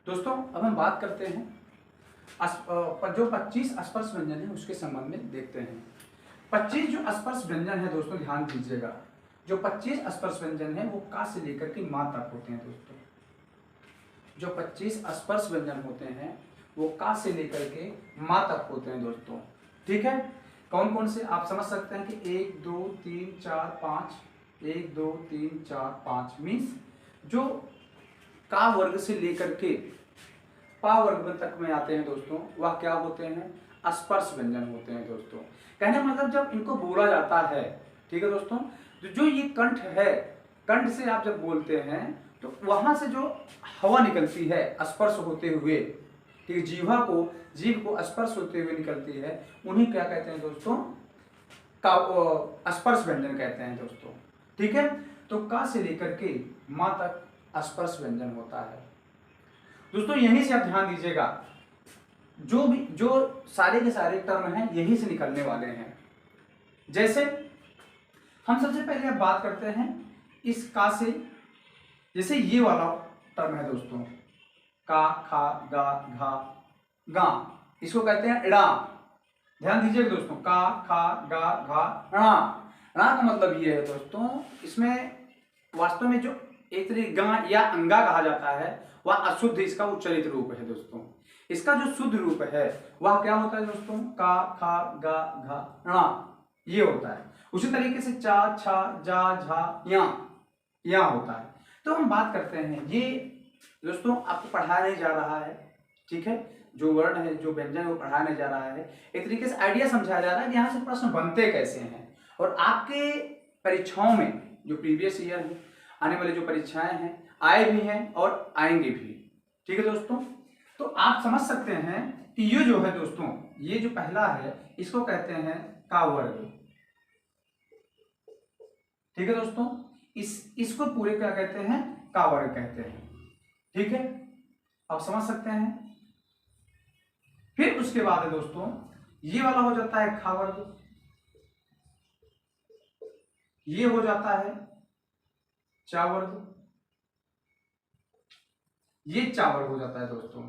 दोस्तों अब हम बात करते हैं जो 25 स्पर्श व्यंजन है उसके संबंध में देखते हैं। 25 जो स्पर्श व्यंजन है दोस्तों ध्यान दीजिएगा, जो 25 स्पर्श व्यंजन है वो का से लेकर के माँ तक होते हैं। दोस्तों जो 25 स्पर्श व्यंजन होते हैं वो का से लेकर के माँ तक होते हैं दोस्तों। ठीक है, कौन कौन से आप समझ सकते हैं कि 1 2 3 4 5, 1 2 3 4 5 मीन्स जो का वर्ग से लेकर के पा वर्ग तक में आते हैं दोस्तों, वह क्या होते हैं? स्पर्श व्यंजन होते हैं दोस्तों। कहने मतलब जब इनको बोला जाता है, ठीक है दोस्तों, तो जो ये कंठ है, कंठ से आप जब बोलते हैं तो वहां से जो हवा निकलती है स्पर्श होते हुए, ठीक है, जीभ को स्पर्श होते हुए निकलती है, उन्हीं क्या कहते हैं दोस्तों? का स्पर्श व्यंजन कहते हैं दोस्तों। ठीक है, तो का से लेकर के माँ तक स्पर्श व्यंजन होता है दोस्तों। यहीं से आप ध्यान दीजिएगा, जो सारे के सारे टर्म हैं यहीं से निकलने वाले हैं। जैसे हम सबसे पहले अब बात करते हैं इस का से, जैसे ये वाला टर्म है दोस्तों, का खा गा घा गा, इसको कहते हैं ड़ा। ध्यान दीजिएगा दोस्तों, का खा गा घा ड़ा। ड़ा का मतलब ये है दोस्तों, इसमें वास्तव में जो एक तरीके गा या अंगा कहा जाता है वह अशुद्ध इसका उच्चरित रूप है दोस्तों। इसका जो शुद्ध रूप है वह क्या होता है दोस्तों? का खा गा घा णा, ये होता है। उसी तरीके से चा छा जा झा या होता है। तो हम बात करते हैं, ये दोस्तों आपको पढ़ाया नहीं जा रहा है, ठीक है, जो वर्ण है जो व्यंजन है वो पढ़ाया नहीं जा रहा है, एक तरीके से आइडिया समझाया जा रहा है कि यहाँ से प्रश्न बनते कैसे हैं। और आपके परीक्षाओं में जो प्रीवियस ईयर है, आने वाली जो परीक्षाएं हैं, आए भी हैं और आएंगे भी, ठीक है दोस्तों। तो आप समझ सकते हैं कि ये जो है दोस्तों, ये जो पहला है इसको कहते हैं का वर्ग, ठीक है दोस्तों। इसको पूरे क्या कहते हैं? का वर्ग कहते हैं, ठीक है, आप समझ सकते हैं। फिर उसके बाद है दोस्तों, ये वाला हो जाता है खा वर्ग, ये हो जाता है चा वर्ग, ये चा वर्ग हो जाता है दोस्तों।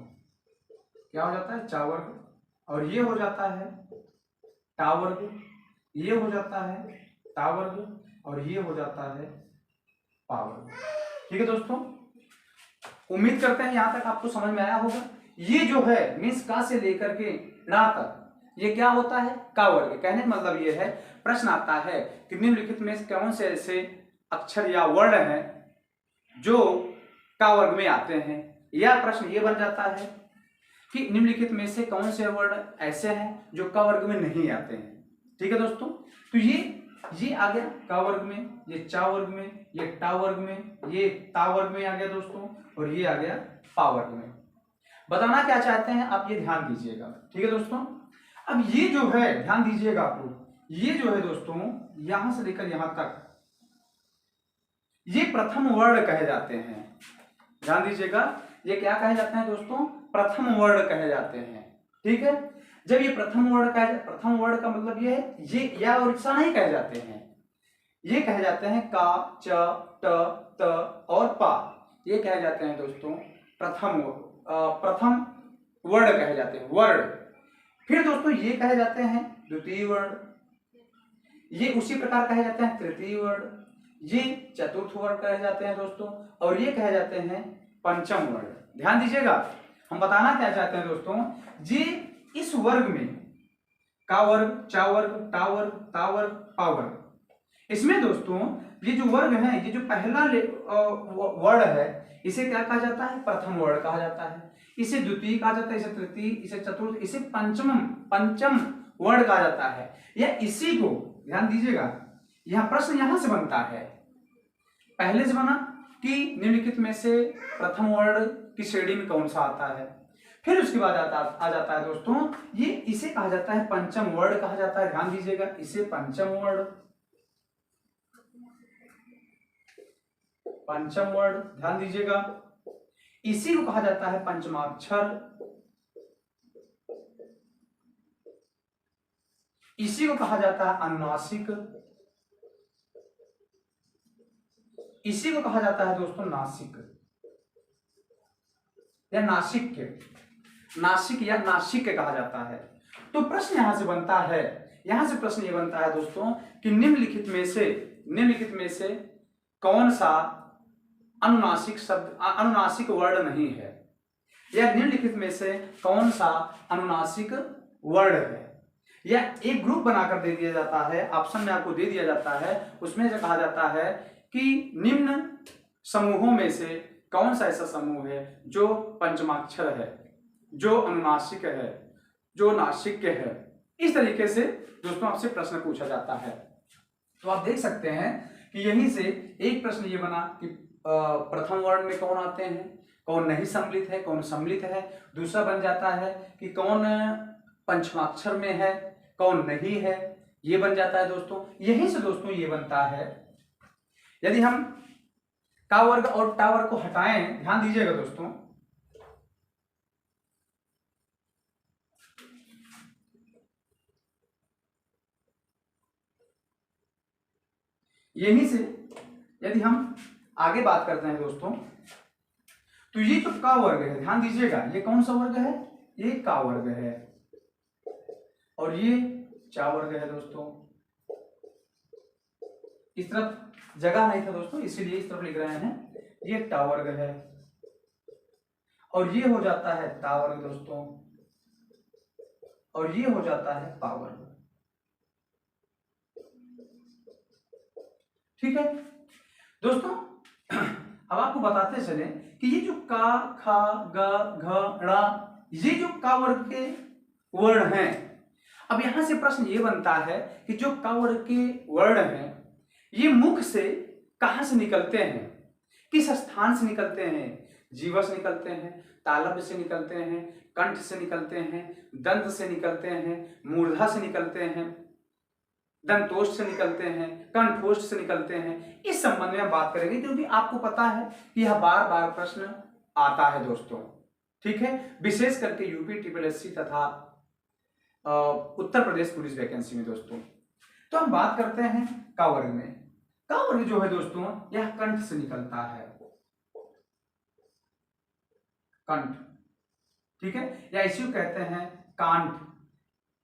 क्या हो जाता है? चा वर्ग। और ये हो जाता है टा वर्ग, ये हो जाता है ता वर्ग, और ये हो जाता है पा वर्ग। ठीक है दोस्तों, उम्मीद करते हैं यहां तक आपको समझ में आया होगा। ये जो है मीन्स का से लेकर के णा तक, ये क्या होता है? का वर्ग। कहने का मतलब ये है, प्रश्न आता है कि निम्नलिखित में कौन से ऐसे अक्षर या वर्ण हैं जो का वर्ग में आते हैं, या प्रश्न ये बन जाता है कि निम्नलिखित में से कौन से वर्ण ऐसे हैं जो का वर्ग में नहीं आते हैं। ठीक है दोस्तों, तो ये आ गया का वर्ग में, ये चा वर्ग में, ये टा वर्ग में, ये ता वर्ग में आ गया दोस्तों, और ये आ गया पा वर्ग में। बताना क्या चाहते हैं आप ये ध्यान दीजिएगा, ठीक है दोस्तों। अब ये जो है ध्यान दीजिएगा आप लोग, ये जो है दोस्तों यहां से लेकर यहां तक ये प्रथम वर्ण कहे जाते हैं। ध्यान दीजिएगा, ये क्या कहे जाते हैं दोस्तों? प्रथम वर्ण कहे जाते हैं। ठीक है, जब ये प्रथम वर्ण का मतलब ये है, ये या और सा नहीं कहे जाते हैं, ये कहे जाते हैं का च ट त और पा, ये कहे जाते हैं दोस्तों प्रथम वर्ण कहे जाते हैं, वर्ण। फिर दोस्तों ये कहे जाते हैं द्वितीय वर्ण, ये उसी प्रकार कहे जाते हैं तृतीय वर्ण, ये चतुर्थ वर्ण कहे जाते हैं दोस्तों, और ये कहे जाते हैं पंचम वर्ण। ध्यान दीजिएगा, हम बताना क्या चाहते हैं दोस्तों, ये इस वर्ग में का वर्ग, चा वर्ग, टा वर्ग, ता वर्ग, पा वर्ग, इसमें दोस्तों ये जो वर्ग है, ये जो पहला वर्ण है, इसे क्या कहा जाता है? प्रथम वर्ण कहा जाता है। इसे द्वितीय कहा जाता है, इसे तृतीय, इसे चतुर्थ, इसे पंचम वर्ण कहा जाता है। या इसी को ध्यान दीजिएगा, यह प्रश्न यहां से बनता है, पहले से बना कि निम्नलिखित में से प्रथम वर्ण की श्रेणी में कौन सा आता है। फिर उसके बाद आ जाता है दोस्तों, ये इसे कहा जाता है पंचम वर्ण कहा जाता है। ध्यान दीजिएगा, इसे पंचम वर्ण ध्यान दीजिएगा, इसी को कहा जाता है पंचमाक्षर, इसी को कहा जाता है अनुनासिक, इसी को कहा जाता है दोस्तों नासिक। या नासिक या नासिक कहा जाता है। तो प्रश्न यहां से बनता है, यहां से प्रश्न ये बनता है दोस्तों कि निम्नलिखित में से कौन सा अनुनासिक शब्द अनुनासिक वर्ण नहीं है, या निम्नलिखित में से कौन सा अनुनासिक वर्ण है। या एक ग्रुप बनाकर दे दिया जाता है, ऑप्शन में आपको दे दिया जाता है, उसमें से कहा जाता है कि निम्न समूहों में से कौन सा ऐसा समूह है जो पंचमाक्षर है, जो अनुनासिक है, जो नासिक है। इस तरीके से दोस्तों आपसे प्रश्न पूछा जाता है। तो आप देख सकते हैं कि यहीं से एक प्रश्न ये बना कि प्रथम वर्ण में कौन आते हैं, कौन नहीं सम्मिलित है, कौन सम्मिलित है। दूसरा बन जाता है कि कौन पंचमाक्षर में है, कौन नहीं है, ये बन जाता है दोस्तों। यहीं से दोस्तों ये बनता है, यदि हम का वर्ग और टा वर्ग को हटाएं, ध्यान दीजिएगा दोस्तों, यहीं से यदि हम आगे बात करते हैं दोस्तों, तो ये जो का वर्ग है, ध्यान दीजिएगा, ये कौन सा वर्ग है, ये का वर्ग है, और ये चा वर्ग है दोस्तों। इस तरफ जगह नहीं था दोस्तों, इसीलिए इस तरफ लिख रहे हैं, ये टा वर्ग है, और ये हो जाता है ता वर्ग दोस्तों, और ये हो जाता है पा वर्ग। ठीक है दोस्तों, अब आपको बताते चले कि ये जो का, खा, ग, घ, ड़ा, ये जो का वर्ग के वर्ण हैं, अब यहां से प्रश्न ये बनता है कि जो का वर्ग के वर्ण हैं, ये मुख से कहां से निकलते हैं, किस स्थान से निकलते हैं। जीवा से निकलते हैं, तालव्य से निकलते हैं, कंठ से निकलते हैं, दंत से निकलते हैं, मूर्धा से निकलते हैं, दंतोष्ठ से निकलते हैं, कंठोष्ठ से निकलते हैं। इस संबंध में हम बात करेंगे, क्योंकि आपको पता है कि यह बार बार प्रश्न आता है दोस्तों। ठीक है, विशेष करके यूपी SSSC तथा उत्तर प्रदेश पुलिस वैकेंसी में दोस्तों। तो हम बात करते हैं का वर्ग में। का वर्ग जो है दोस्तों, यह कंठ से निकलता है, कंठ। ठीक है, या इसी को कहते हैं कांठ।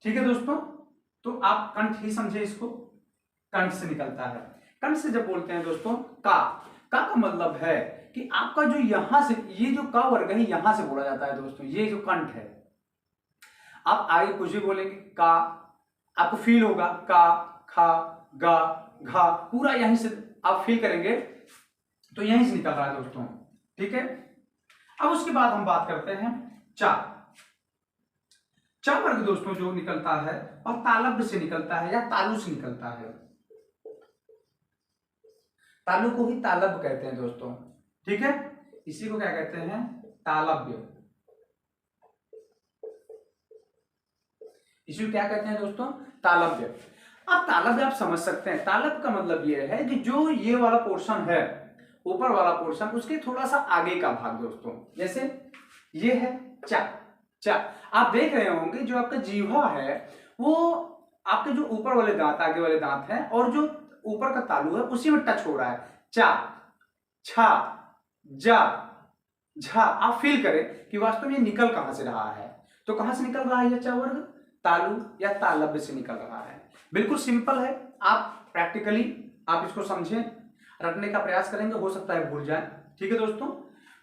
ठीक है दोस्तों, तो आप कंठ ही समझे इसको, कंठ से निकलता है। कंठ से जब बोलते हैं दोस्तों का मतलब है कि आपका जो यहां से, ये जो का वर्ग है यहां से बोला जाता है दोस्तों, ये जो कंठ है। आप आगे कुछ भी बोलेंगे का, आपको फील होगा का, खा, गा, घा, पूरा यहीं से आप फील करेंगे, तो यहीं से निकल रहा है दोस्तों। ठीक है, अब उसके बाद हम बात करते हैं चा वर्ग दोस्तों जो निकलता है और तालव्य से निकलता है या तालु से निकलता है। तालु को ही तालव्य कहते हैं दोस्तों। ठीक है, इसी को क्या कहते हैं, तालव्य। इसी को क्या कहते हैं दोस्तों, तालव्य। अब तालव्य आप समझ सकते हैं, तालव्य का मतलब यह है कि जो ये वाला पोर्शन है, ऊपर वाला पोर्शन, उसके थोड़ा सा आगे का भाग दोस्तों। जैसे ये है चा, आप देख रहे होंगे जो आपका जीवा है वो आपके जो ऊपर वाले दांत, आगे वाले दांत हैं, और जो ऊपर का तालु है उसी में टच हो रहा है। चा, छा, जा, झा। आप फील करें कि वास्तव में निकल कहां से रहा है, तो कहां से निकल रहा है यह चा वर्ग, तालु या तालव्य से निकल रहा है। बिल्कुल सिंपल है, आप प्रैक्टिकली आप इसको समझें, रटने का प्रयास करेंगे, हो सकता है भूल जाए। ठीक है दोस्तों,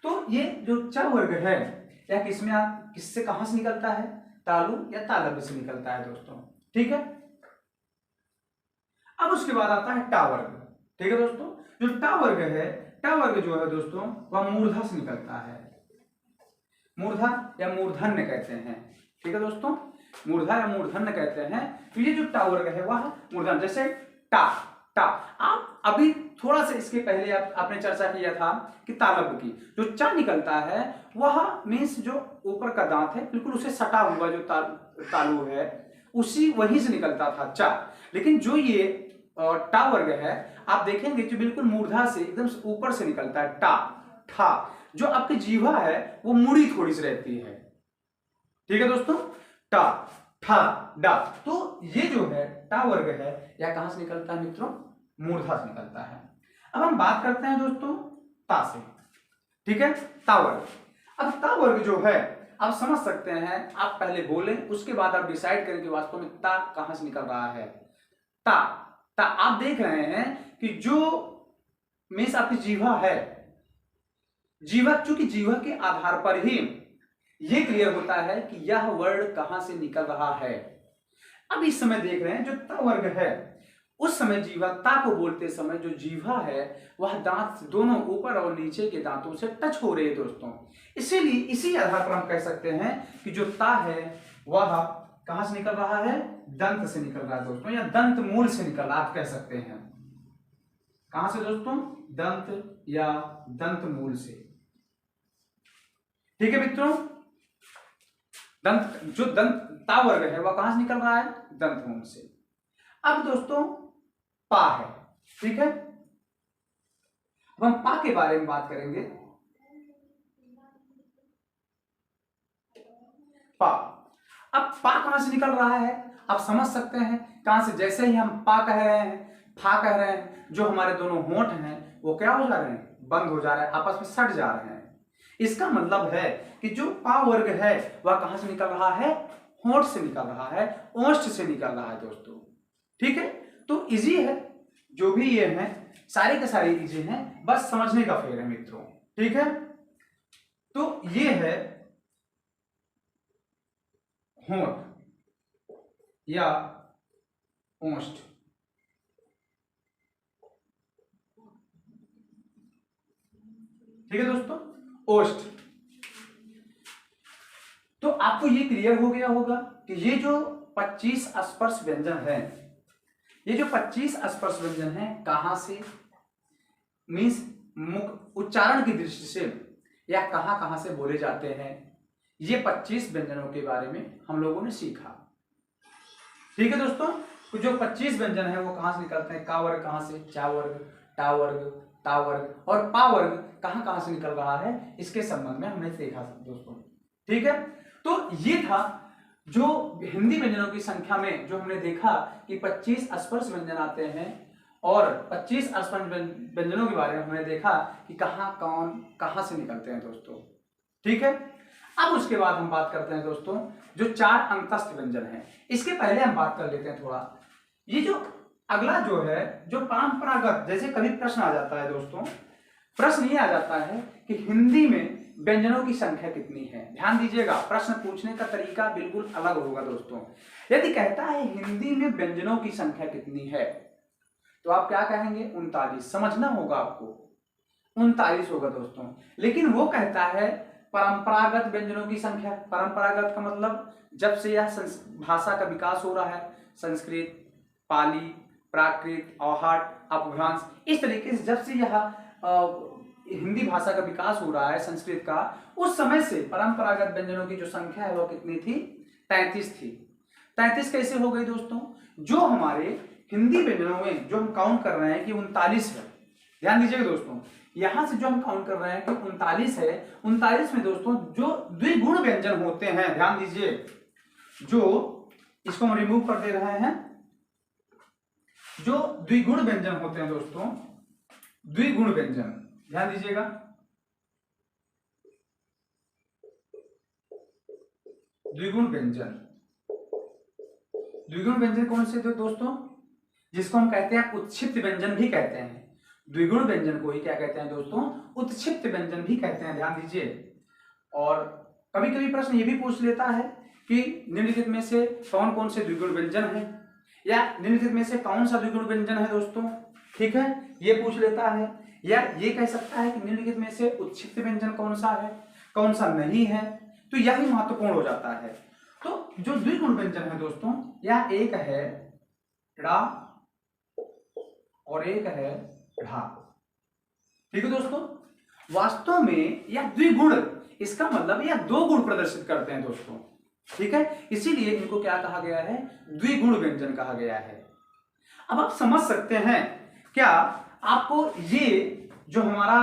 तो ये जो चा वर्ग है या किसमें आप किससे कहां से निकलता है, तालु या तालव्य से निकलता है दोस्तों। ठीक है, अब उसके बाद आता है टा वर्ग। ठीक है दोस्तों, जो टा वर्ग है, टा वर्ग जो है दोस्तों वह मूर्धा से निकलता है, मूर्धा या मूर्धन्य कहते हैं। ठीक है दोस्तों, मूर्धा या मूर्धन्य कहते हैं। तो ये जो टा वर्ग है वह मूर्धन्य, जैसे टा, आप अभी थोड़ा सा इसके पहले आपने चर्चा किया था कि तालव्य की जो चा निकलता है वह मीन्स जो ऊपर का दांत है बिल्कुल उसे सटा हुआ जो तालु है उसी वहीं से निकलता था चा। लेकिन जो ये टा वर्ग है आप देखेंगे जो बिल्कुल मूर्धा से एकदम ऊपर से निकलता है, टा, ठा। जो आपकी जीवा है वो मुड़ी थोड़ी सी रहती है। ठीक है दोस्तों, टा, ठा, डा। तो ये जो है टा वर्ग है या कहां से निकलता है मित्रों, मूर्धा से निकलता है। अब हम बात करते हैं दोस्तों ता से। ठीक है, ता वर्ग। अब ता वर्ग जो है आप समझ सकते हैं, आप पहले बोलें उसके बाद आप डिसाइड करें कि वास्तव में ता कहां से निकल रहा है। ता ता आप देख रहे हैं कि जो मीन्स आपकी जीवा है, जीवा, चूंकि जीवा के आधार पर ही यह क्लियर होता है कि यह वर्ड कहां से निकल रहा है। अब इस समय देख रहे हैं जो ता वर्ग है, उस समय जीवा ता को बोलते समय जो जीवा है वह दांत दोनों ऊपर और नीचे के दांतों से टच हो रहे हैं दोस्तों। इसीलिए इसी आधार पर हम कह सकते हैं कि जो ता है वह कहां से निकल रहा है, दंत से निकल रहा है दोस्तों, या दंत मूल से निकल रहा, आप कह सकते हैं। कहां से दोस्तों, दंत या दंत मूल से। ठीक है मित्रों, दंत जो दंत ता वर्ग है वह कहां से निकल रहा है, दंत मूल से। अब दोस्तों पा है, ठीक है, अब हम पा के बारे में बात करेंगे। पा, अब पा कहां से निकल रहा है आप समझ सकते हैं, कहां से, जैसे ही हम पा कह रहे हैं, फा कह रहे हैं, जो हमारे दोनों होंठ हैं वो क्या हो जा रहे हैं, बंद हो जा रहे हैं, आपस में सट जा रहे हैं। इसका मतलब है कि जो पा वर्ग है वह कहां से निकल रहा है, होंठ से निकल रहा है, ओष्ठ से निकल रहा है दोस्तों। ठीक है, तो इजी है, जो भी ये है सारे के सारे इजी हैं, बस समझने का फेर है मित्रों। ठीक है, तो ये है होंठ या ओष्ठ। ठीक है दोस्तों, ओष्ठ। तो आपको ये क्लियर हो गया होगा कि ये जो 25 स्पर्श व्यंजन है, ये जो 25 स्पर्श व्यंजन है कहां से, मीन्स मुख उच्चारण की दृष्टि से या कहां कहां से बोले जाते हैं, ये 25 व्यंजनों के बारे में हम लोगों ने सीखा। ठीक है दोस्तों, तो जो 25 व्यंजन है वो कहां से निकलते हैं, का वर्ग कहां से, चा वर्ग, टा वर्ग, ता वर्ग और पा वर्ग कहां कहां से निकल रहा है, इसके संबंध में हमने देखा दोस्तों। ठीक है, तो ये था जो हिंदी व्यंजनों की संख्या में जो हमने देखा कि 25 स्पर्श व्यंजन आते हैं और 25 स्पर्श व्यंजनों के बारे में हमने देखा कि कहां कौन कहां से निकलते हैं दोस्तों। ठीक है, अब उसके बाद हम बात करते हैं दोस्तों जो 4 अंतस्थ व्यंजन है। इसके पहले हम बात कर लेते हैं थोड़ा, ये जो अगला जो है जो परंपरागत, जैसे कभी प्रश्न आ जाता है दोस्तों, प्रश्न ये आ जाता है कि हिंदी में व्यंजनों की संख्या कितनी है। ध्यान दीजिएगा, प्रश्न पूछने का तरीका बिल्कुल अलग होगा दोस्तों। यदि कहता है हिंदी में व्यंजनों की संख्या कितनी है तो आप क्या कहेंगे, 39। समझना होगा आपको, 39 होगा दोस्तों। लेकिन वो कहता है परंपरागत व्यंजनों की संख्या, परंपरागत का मतलब जब से यह भाषा का विकास हो रहा है, संस्कृत, पाली, प्राकृत, औहाट, अपभ्रंश, इस तरीके से जब से यह हिंदी भाषा का विकास हो रहा है संस्कृत का, उस समय से परंपरागत व्यंजनों की जो संख्या है वो कितनी थी, 33 थी। 33 कैसे हो गई दोस्तों, जो हमारे हिंदी व्यंजनों में जो हम काउंट कर रहे हैं कि 39 है। ध्यान दीजिएगा दोस्तों, यहां से जो हम काउंट कर रहे हैं कि 39 है, 39 में दोस्तों जो द्विगुण व्यंजन होते हैं, ध्यान दीजिए, जो इसको हम रिमूव कर दे रहे हैं, जो द्विगुण व्यंजन होते हैं दोस्तों, द्विगुण व्यंजन, ध्यान दीजिएगा, द्विगुण व्यंजन, द्विगुण व्यंजन कौन से थे दोस्तों, जिसको हम कहते हैं उत्क्षिप्त व्यंजन भी कहते हैं। द्विगुण व्यंजन को ही क्या कहते हैं दोस्तों, उत्क्षिप्त व्यंजन भी कहते हैं, ध्यान दीजिए। और कभी कभी प्रश्न ये भी पूछ लेता है कि निम्नलिखित में से कौन कौन से द्विगुण व्यंजन है, या निम्नलिखित में से कौन सा द्विगुण व्यंजन है दोस्तों। ठीक है, ये पूछ लेता है, या ये कह सकता है कि निम्नलिखित में से उत्क्षिप्त व्यंजन कौन सा है, कौन सा नहीं है, तो यही महत्वपूर्ण हो जाता है। तो जो द्विगुण व्यंजन है दोस्तों, यह एक है ड़ा और एक है ढा। ठीक है दोस्तों, वास्तव में यह द्विगुण, इसका मतलब यह 2 गुण प्रदर्शित करते हैं दोस्तों। ठीक है, इसीलिए इनको क्या कहा गया है, द्विगुण व्यंजन कहा गया है। अब आप समझ सकते हैं क्या, आपको ये जो हमारा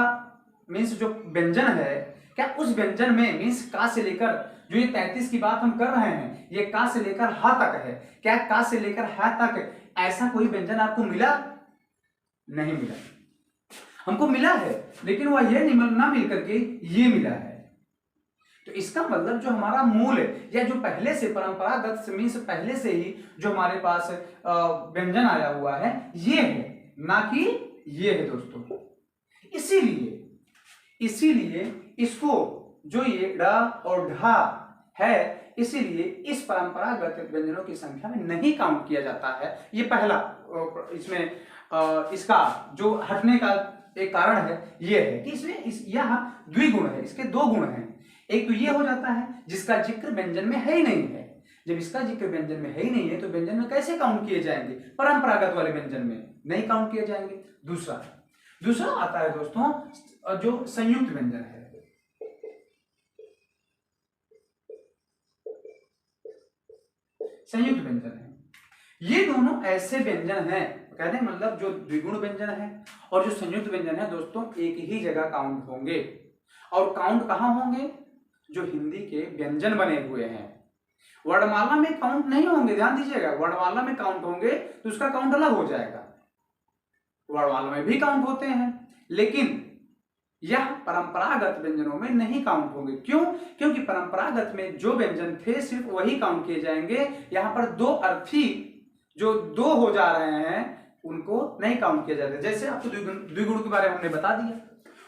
मीन्स जो व्यंजन है, क्या उस व्यंजन में मीन्स का से लेकर जो ये 33 की बात हम कर रहे हैं, ये का से लेकर हा तक है, क्या का से लेकर हा तक ऐसा कोई व्यंजन आपको मिला, नहीं मिला। हमको मिला है लेकिन वह ये ना मिल करके ये मिला है। तो इसका मतलब जो हमारा मूल है या जो पहले से परंपरागत मीन्स पहले से ही जो हमारे पास व्यंजन आया हुआ है ये है, ना कि ये है दोस्तों। इसीलिए इसको जो ये ड और ढ है, इसीलिए इस परंपरागत व्यंजनों की संख्या में नहीं काउंट किया जाता है। ये पहला इसमें इसका जो हटने का एक कारण है ये है कि इसमें यह द्विगुण है, इसके दो गुण हैं। एक तो ये हो जाता है जिसका जिक्र व्यंजन में है ही नहीं है। जब इसका जिक्र व्यंजन में है ही नहीं है तो व्यंजन में कैसे काउंट किए जाएंगे? परंपरागत वाले व्यंजन में नहीं काउंट किए जाएंगे। दूसरा आता है दोस्तों जो संयुक्त व्यंजन है। संयुक्त व्यंजन है, ये दोनों ऐसे व्यंजन हैं, कहते हैं मतलब जो द्विगुण व्यंजन है और जो संयुक्त व्यंजन है दोस्तों एक ही जगह काउंट होंगे। और काउंट कहां होंगे? जो हिंदी के व्यंजन बने हुए हैं। वर्णमाला में काउंट नहीं होंगे, ध्यान दीजिएगा। वर्णमाला में काउंट होंगे तो उसका काउंट अलग हो जाएगा। वर्णमाला में भी काउंट होते हैं लेकिन यह परंपरागत व्यंजनों में नहीं काउंट होंगे। क्यों? क्योंकि परंपरागत में जो व्यंजन थे सिर्फ वही काउंट किए जाएंगे। यहां पर दो अर्थी जो दो हो जा रहे हैं उनको नहीं काउंट किया जाता। जैसे आपको द्विगुण के बारे में हमने बता दिया।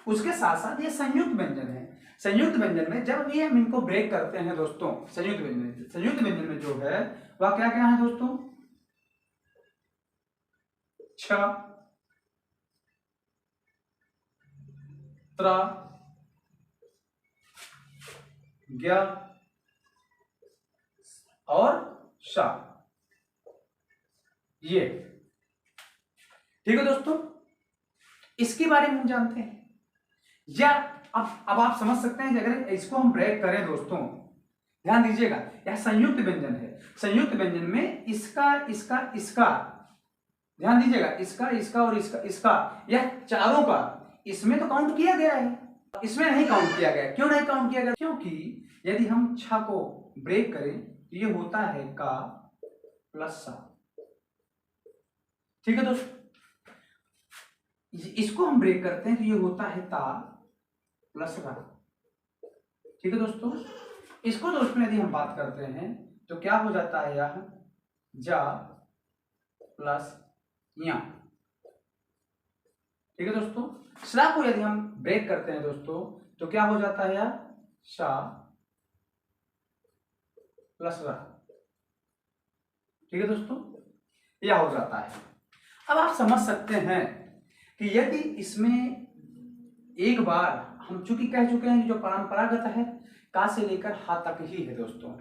उसके साथ साथ ये संयुक्त व्यंजन है। संयुक्त व्यंजन में जब ये हम इनको ब्रेक करते हैं दोस्तों, संयुक्त व्यंजन में जो है वह क्या क्या है दोस्तों? छ, त्र, ज्ञ और श, ये ठीक है दोस्तों। इसके बारे में हम जानते हैं या अब आप समझ सकते हैं कि अगर इसको हम ब्रेक करें दोस्तों, ध्यान दीजिएगा, यह संयुक्त व्यंजन है। संयुक्त व्यंजन में इसका ध्यान दीजिएगा, इसका और इसका यह चारों का इसमें तो काउंट किया गया है, इसमें नहीं काउंट किया गया। क्यों नहीं काउंट किया गया? क्योंकि यदि हम छ को ब्रेक करें तो ये होता है का प्लस सा। ठीक है दोस्तों, इसको हम ब्रेक करते हैं तो ये होता है ता प्लस रा। ठीक है दोस्तों, इसको दोस्तों यदि हम बात करते हैं तो क्या हो जाता है? यह जा प्लस या। ठीक है दोस्तों, श्रा को यदि हम ब्रेक करते हैं दोस्तों तो क्या हो जाता है? यह शा प्लस रा। ठीक है दोस्तों, यह हो जाता है। अब आप समझ सकते हैं कि यदि इसमें एक बार हम चूंकि कह चुके हैं कि जो परंपरागत है का से लेकर हा तक ही है दोस्तों।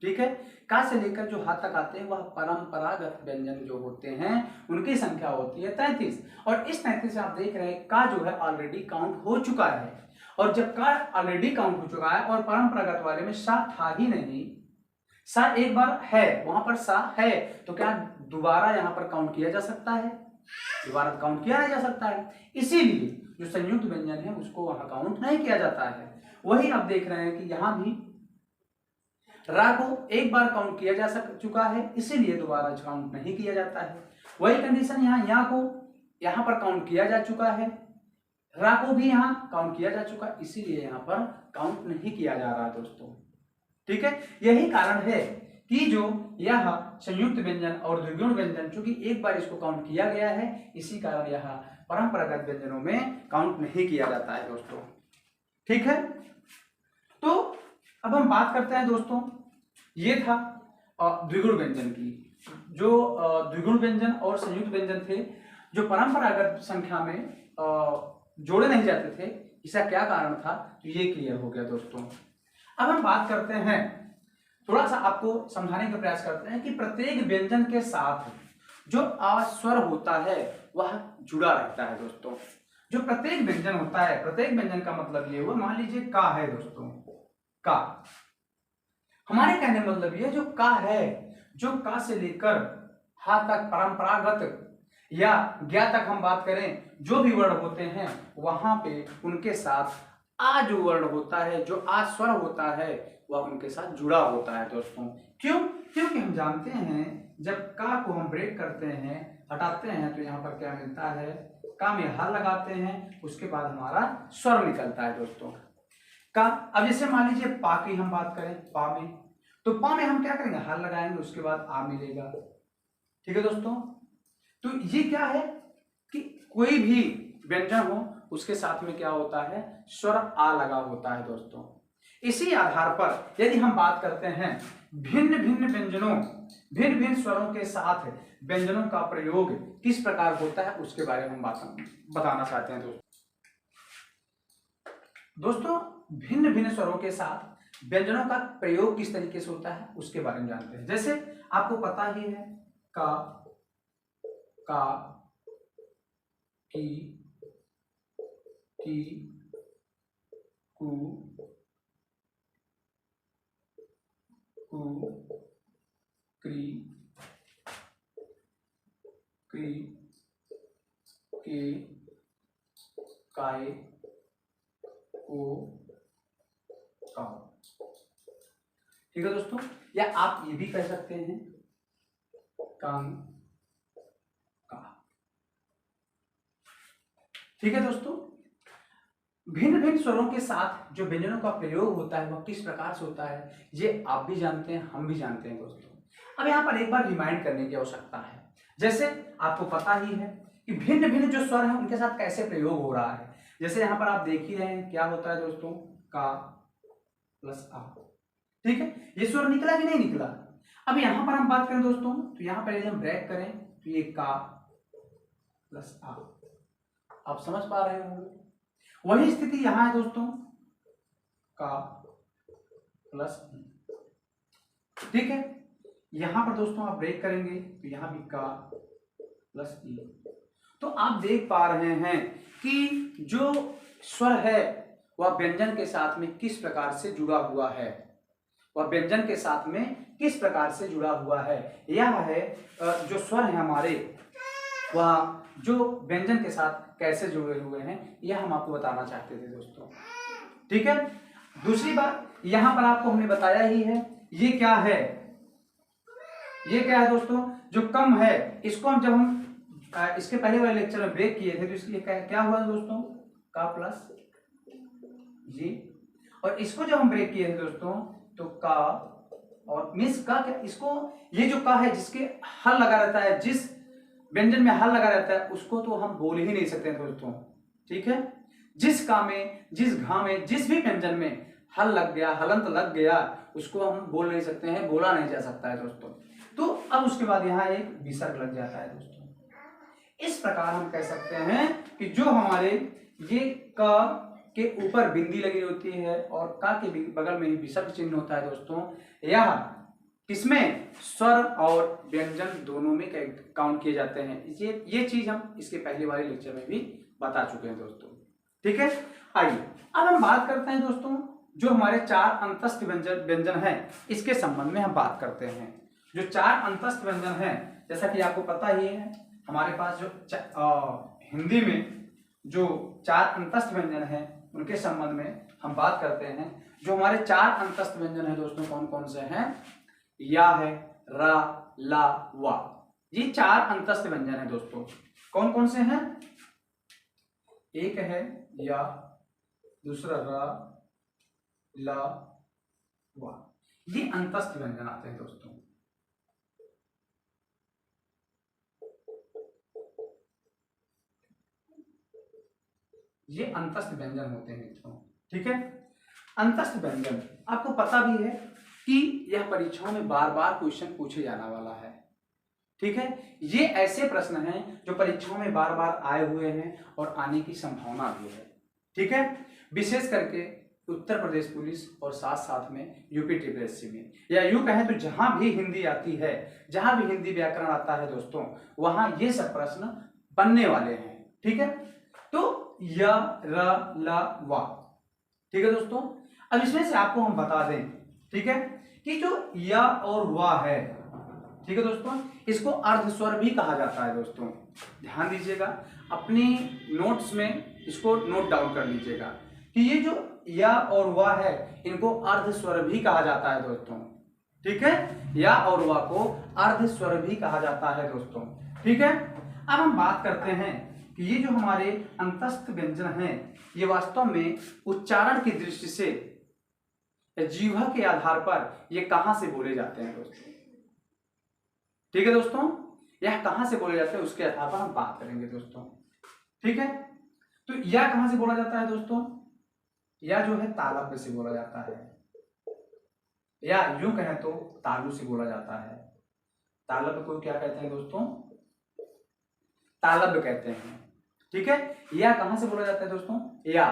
ठीक है, का से लेकर जो हा तक आते हैं वह परंपरागत व्यंजन जो होते हैं उनकी संख्या होती है 33। और इस 33 से आप देख रहे हैं का जो है ऑलरेडी काउंट हो चुका है। और जब का ऑलरेडी काउंट हो चुका है और परंपरागत वाले में सा था ही नहीं, सा एक बार है, वहां पर सा है, तो क्या दोबारा यहां पर काउंट किया जा सकता है? दोबारा काउंट किया नहीं जा सकता है। इसीलिए जो संयुक्त व्यंजन है उसको वहां काउंट नहीं किया जाता है। वही आप देख रहे हैं कि यहां भी रा को एक बार काउंट किया जा चुका है, इसीलिए दोबारा काउंट नहीं किया जाता है। वही कंडीशन यहाँ या को यहां पर काउंट किया जा चुका है, रा को भी यहां काउंट किया जा चुका है, इसीलिए यहां पर काउंट नहीं किया जा रहा दोस्तों। ठीक है, यही कारण है कि जो यह संयुक्त व्यंजन और द्विगुण व्यंजन चूंकि एक बार इसको काउंट किया गया है, इसी कारण यह परंपरागत व्यंजनों में काउंट नहीं किया जाता है दोस्तों। ठीक है, तो अब हम बात करते हैं दोस्तों, ये था द्विगुण व्यंजन की। जो द्विगुण व्यंजन और संयुक्त व्यंजन थे जो परंपरागत संख्या में जोड़े नहीं जाते थे, इसका क्या कारण था, तो ये क्लियर हो गया दोस्तों। अब हम बात करते हैं, थोड़ा सा आपको समझाने का प्रयास करते हैं कि प्रत्येक व्यंजन के साथ जो अस्वर होता है वह जुड़ा रहता है दोस्तों। जो प्रत्येक व्यंजन होता है, प्रत्येक व्यंजन का मतलब ये हुआ, मान लीजिए का है दोस्तों, का, हमारे कहने मतलब ये जो का है, जो का से लेकर हा तक परंपरागत या ज्ञा तक हम बात करें, जो भी वर्ण होते हैं वहां पे उनके साथ आ जो वर्ण होता है, जो आ स्वर होता है वह उनके साथ जुड़ा होता है दोस्तों। क्यों? क्योंकि हम जानते हैं जब का को हम ब्रेक करते हैं, हटाते हैं, तो यहाँ पर क्या मिलता है, का में हा लगाते हैं, उसके बाद हमारा स्वर निकलता है दोस्तों। का। अब जैसे मान लीजिए पा की हम बात करें, पा में, तो पा में हम क्या करेंगे, हल लगाएंगे, उसके बाद आ मिलेगा। ठीक है दोस्तों, तो ये क्या है कि कोई भी व्यंजन हो उसके साथ में क्या होता है, स्वर आ लगा होता है दोस्तों। इसी आधार पर यदि हम बात करते हैं भिन्न भिन्न व्यंजनों, भिन्न भिन्न स्वरों के साथ व्यंजनों का प्रयोग किस प्रकार होता है उसके बारे में हम बताना चाहते हैं दोस्तों। भिन्न भिन्न स्वरों के साथ व्यंजनों का प्रयोग किस तरीके से होता है उसके बारे में जानते हैं। जैसे आपको पता ही है का, की, कु, क्री, के, काय, को, काऊ। ठीक है दोस्तों, या आप ये भी कह सकते हैं कांग, का। ठीक है दोस्तों, भिन्न भिन्न स्वरों के साथ जो व्यंजनों का प्रयोग होता है वह किस प्रकार से होता है ये आप भी जानते हैं, हम भी जानते हैं दोस्तों। अब यहाँ पर एक बार रिमाइंड करने की आवश्यकता है। जैसे आपको पता ही है कि भिन्न भिन्न जो स्वर हैं उनके साथ कैसे प्रयोग हो रहा है। जैसे यहाँ पर आप देख ही रहे हैं क्या होता है दोस्तों, का प्लस आ। ठीक है, ये स्वर निकला कि नहीं निकला। अब यहाँ पर हम बात करें दोस्तों, तो यहाँ पर यदि हम ब्रेक करें तो ये का प्लस आ, आप समझ पा रहे होंगे। वही स्थिति यहां है दोस्तों, का प्लस ई। ठीक है, यहां पर दोस्तों आप ब्रेक करेंगे तो यहां भी का प्लस ई। तो आप देख पा रहे हैं कि जो स्वर है वह व्यंजन के साथ में किस प्रकार से जुड़ा हुआ है, वह व्यंजन के साथ में किस प्रकार से जुड़ा हुआ है। यह है जो स्वर है हमारे, वह जो व्यंजन के साथ कैसे जुड़े हुए हैं, यह हम आपको बताना चाहते थे दोस्तों। ठीक है, दूसरी बात यहां पर आपको हमने बताया ही है, ये क्या है, ये क्या है दोस्तों, जो कम है, इसको हम जब हम इसके पहले वाले लेक्चर में ब्रेक किए थे तो इसलिए क्या हुआ दोस्तों, का प्लस जी। और इसको जब हम ब्रेक किए थे दोस्तों तो का और मिस का क्या, इसको ये जो का है जिसके हल लगा रहता है, जिस व्यंजन में हल लगा रहता है उसको तो हम बोल ही नहीं सकते दोस्तों। ठीक है, जिस का में, जिस घा में, जिस भी व्यंजन में हल लग गया, हलंत लग गया, उसको हम बोल नहीं सकते हैं, बोला नहीं जा सकता है दोस्तों। तो अब उसके बाद यहाँ एक विसर्ग लग जाता है दोस्तों। इस प्रकार हम कह सकते हैं कि जो हमारे ये क के ऊपर बिंदी लगी होती है और का के बगल में ही विसर्ग चिन्ह होता है दोस्तों, यह किसमें, स्वर और व्यंजन दोनों में काउंट किए जाते हैं। ये चीज हम इसके पहले वाले लेक्चर में भी बता चुके हैं दोस्तों। ठीक है, आइए अब हम बात करते हैं दोस्तों जो हमारे चार अंतस्थ व्यंजन हैं इसके संबंध में हम बात करते हैं। जो चार अंतस्थ व्यंजन हैं, जैसा कि आपको पता ही है हमारे पास जो हिंदी में जो चार अंतस्थ व्यंजन हैं उनके संबंध में हम बात करते हैं। जो हमारे चार अंतस्थ व्यंजन हैं दोस्तों कौन कौन से हैं, या है, रा, ला, वा, ये चार अंतस्थ व्यंजन है दोस्तों। कौन कौन से हैं, एक है या, दूसरा रा, ला, वा, ये अंतस्थ व्यंजन आते हैं दोस्तों। ये अंतस्थ व्यंजन होते हैं मित्रों। ठीक है, अंतस्थ व्यंजन आपको पता भी है कि यह परीक्षाओं में बार बार क्वेश्चन पूछे जाने वाला है। ठीक है, ये ऐसे प्रश्न हैं जो परीक्षाओं में बार बार आए हुए हैं और आने की संभावना भी है। ठीक है, विशेष करके उत्तर प्रदेश पुलिस और साथ साथ में यूपी टीपीएससी में, या यूं कहें तो जहां भी हिंदी आती है, जहां भी हिंदी व्याकरण आता है दोस्तों, वहां ये सब प्रश्न बनने वाले हैं। ठीक है, तो या, र, ला, वा। ठीक है दोस्तों, अब इसमें से आपको हम बता दें, ठीक है, कि जो या और वा है, ठीक है दोस्तों, इसको अर्ध स्वर भी कहा जाता है दोस्तों। ध्यान दीजिएगा, अपनी नोट्स में इसको नोट डाउन कर लीजिएगा कि ये जो या और वा है इनको अर्ध स्वर भी कहा जाता है दोस्तों। ठीक है, या और वा को अर्ध स्वर भी कहा जाता है दोस्तों। ठीक है, अब हम बात करते हैं कि ये जो हमारे अंतस्थ व्यंजन हैं ये वास्तव में उच्चारण की दृष्टि से जीवा के आधार पर ये कहां से बोले जाते हैं दोस्तों। ठीक है दोस्तों, यह कहां से बोले जाते हैं उसके आधार पर हम बात करेंगे दोस्तों। ठीक है, तो यह कहां से बोला जाता है दोस्तों, यह जो है तालव्य से बोला जाता है, या यूं कहें तो तालु से बोला जाता है। तालव्य को क्या कहते हैं दोस्तों, तालव्य कहते हैं। ठीक है, या कहां से बोला जाता है दोस्तों, या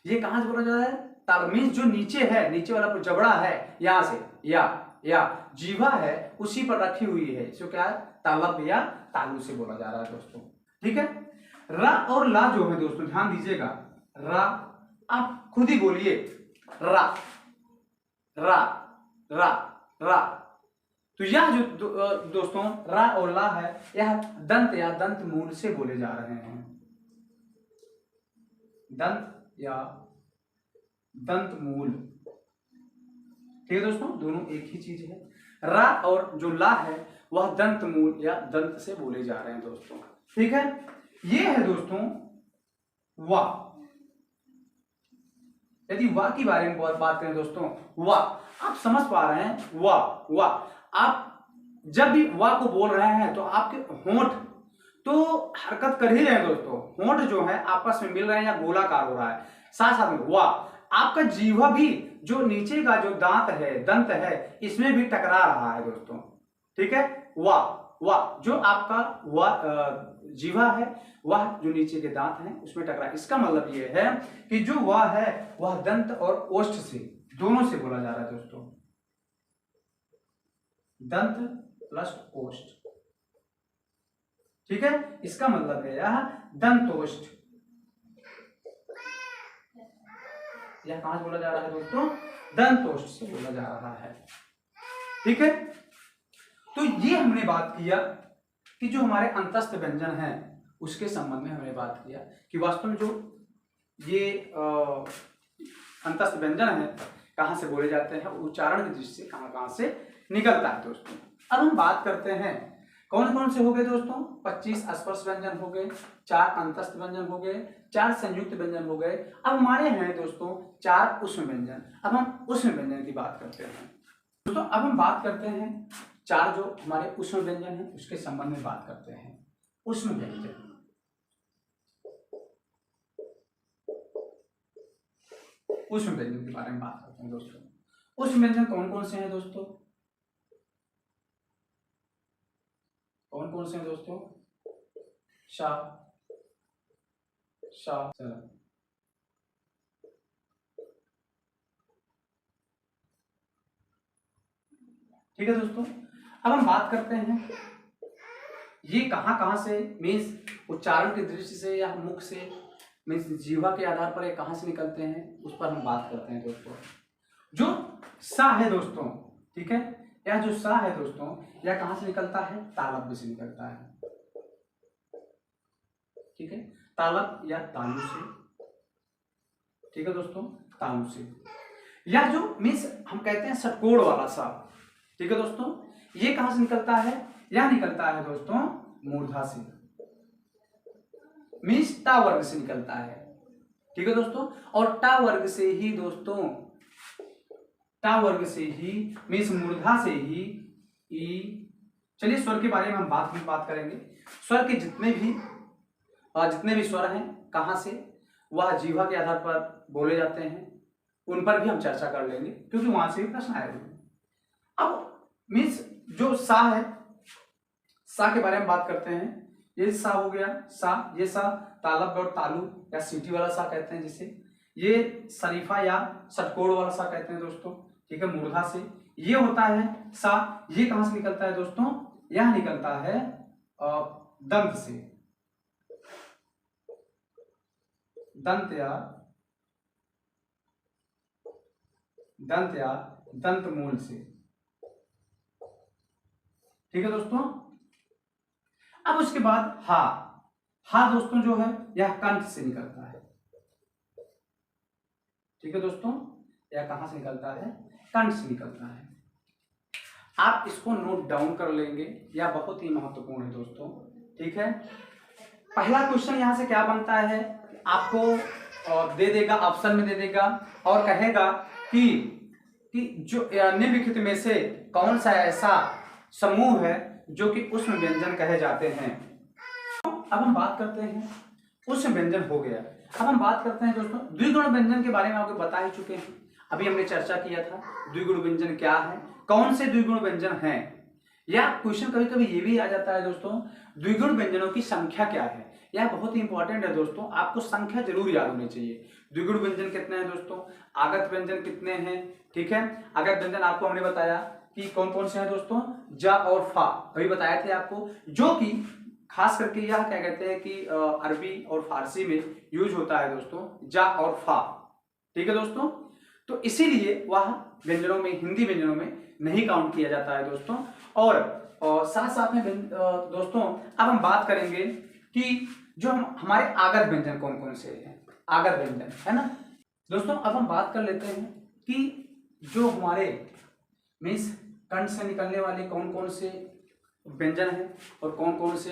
ये कहां से बोला जाता है, ताल मीन्स जो नीचे है, नीचे वाला जो जबड़ा है यहां से, या जीवा है उसी पर रखी हुई है, इसको क्या है, तालव्य या तालु से बोला जा रहा है दोस्तों। ठीक है, रा और ला जो है दोस्तों ध्यान दीजिएगा, रा आप खुद ही बोलिए, रा रा रा रा। तो यह जो दोस्तों रा और ला है यह दंत या दंत मूल से बोले जा रहे हैं, दंत या दंत मूल। ठीक है दोस्तों, दोनों एक ही चीज है। रा और जो ला है वह दंत मूल या दंत से बोले जा रहे हैं दोस्तों। ठीक है, ये है दोस्तों वा। यदि वा के बारे में बात करें दोस्तों, वा आप समझ पा रहे हैं, वा आप जब भी वा को बोल रहे हैं तो आपके होंठ तो हरकत कर ही रहे हैं दोस्तों, होंठ जो है आपस में मिल रहे हैं या गोलाकार हो रहा है, साथ साथ में वा आपका जीवा भी जो नीचे का जो दांत है, दंत है, इसमें भी टकरा रहा है दोस्तों। ठीक है, वा जो आपका वा जीवा है वह जो नीचे के दांत हैं उसमें टकरा, इसका मतलब यह है कि जो वह है वह दंत और ओष्ठ से दोनों से बोला जा रहा है दोस्तों, दंत प्लस ओष्ठ। ठीक है, इसका मतलब है यह दंतोष्ठ, यह कहां से बोला जा रहा है दोस्तों, दंतोष्ठ से बोला जा रहा है। ठीक है, तो ये हमने बात किया कि जो हमारे अंतस्थ व्यंजन हैं उसके संबंध में हमने बात किया कि वास्तव में जो ये अंतस्थ व्यंजन है कहां से बोले जाते हैं, उच्चारण की दृष्टि से कहां से निकलता है दोस्तों। अब हम बात करते हैं कौन कौन से हो गए दोस्तों, 25 स्पर्श व्यंजन हो गए, 4 अंतस्थ व्यंजन हो गए, 4 संयुक्त व्यंजन हो गए। अब हमारे हैं दोस्तों 4 उष्म व्यंजन। अब हम उष्म व्यंजन की बात करते हैं दोस्तों। अब हम बात करते हैं 4 जो हमारे उष्म व्यंजन है उसके संबंध में बात करते हैं। उष्म व्यंजन, उष्म व्यंजन के बारे में बात करते हैं दोस्तों। उष्म व्यंजन कौन कौन से हैं दोस्तों, कौन कौन से हैं दोस्तों, शा शा ठीक है दोस्तों। अब हम बात करते हैं ये कहां से मीन्स उच्चारण की दृष्टि से या मुख से मीन्स जीवा के आधार पर ये कहां से निकलते हैं उस पर हम बात करते हैं दोस्तों। जो सा है दोस्तों, ठीक है, यह जो सा है दोस्तों यह कहां से निकलता है, तालव्य से निकलता है। ठीक है, तालव्य या तालु से। ठीक है दोस्तों, तालु से। यह जो मीन्स हम कहते हैं षटकोण वाला सा, ठीक है दोस्तों, ये कहां से निकलता है, यह निकलता है दोस्तों मूर्धा से, मीन्स टा वर्ग से निकलता है। ठीक है दोस्तों, और टा वर्ग से ही दोस्तों, टा वर्ग से ही मीन्स मूर्धा से ही ई। चलिए स्वर के बारे में हम बात करेंगे। स्वर के जितने भी स्वर हैं कहां से वह जीवा के आधार पर बोले जाते हैं उन पर भी हम चर्चा कर लेंगे क्योंकि वहां से भी प्रश्न आए हुए। अब मीन्स जो सा है, सा के बारे में बात करते हैं। ये सा हो गया, सा, ये सा तालव्य और तालु या सीटी वाला सा कहते हैं जिसे, ये शरीफा या षटकोण वाला सा कहते हैं दोस्तों। ठीक है, मूर्धा से ये होता है सा। ये कहां से निकलता है दोस्तों, यह निकलता है दंत से, दंत या दंत मूल से। ठीक है दोस्तों। अब उसके बाद हा दोस्तों जो है यह कंठ से निकलता है। ठीक है दोस्तों, यह कहां से निकलता है, कंठ से निकलता है। आप इसको नोट डाउन कर लेंगे, यह बहुत ही महत्वपूर्ण है दोस्तों। ठीक है, पहला क्वेश्चन यहाँ से क्या बनता है, आपको दे देगा, ऑप्शन में दे देगा और कहेगा कि जो निम्नलिखित में से कौन सा ऐसा समूह है जो कि उष्ण व्यंजन कहे जाते हैं। अब हम बात करते हैं, उष्ण व्यंजन हो गया। अब हम बात करते हैं दोस्तों द्विगुण व्यंजन के बारे में, आपको बता ही चुके हैं, अभी हमने चर्चा किया था द्विगुण व्यंजन क्या है, कौन से द्विगुण व्यंजन हैं। या क्वेश्चन कभी कभी ये भी आ जाता है दोस्तों, द्विगुण व्यंजनों की संख्या क्या है। यह बहुत ही इंपॉर्टेंट है दोस्तों, आपको संख्या जरूर याद होनी चाहिए। द्विगुण व्यंजन कितने हैं दोस्तों, आगत व्यंजन कितने हैं, ठीक है। आगत व्यंजन आपको हमने बताया कि कौन कौन से हैं दोस्तों, जा और फा, अभी बताए थे आपको, जो कि खास करके यह क्या कहते हैं कि अरबी और फारसी में यूज होता है दोस्तों, जा और फा, ठीक है दोस्तों। तो इसीलिए वह व्यंजनों में, हिंदी व्यंजनों में नहीं काउंट किया जाता है दोस्तों। और साथ साथ में दोस्तों अब हम बात करेंगे कि जो हमारे आगत व्यंजन कौन कौन से हैं, आगत व्यंजन है ना दोस्तों। अब हम बात कर लेते हैं कि जो हमारे मीन्स कंठ से निकलने वाले कौन कौन से व्यंजन हैं और कौन कौन से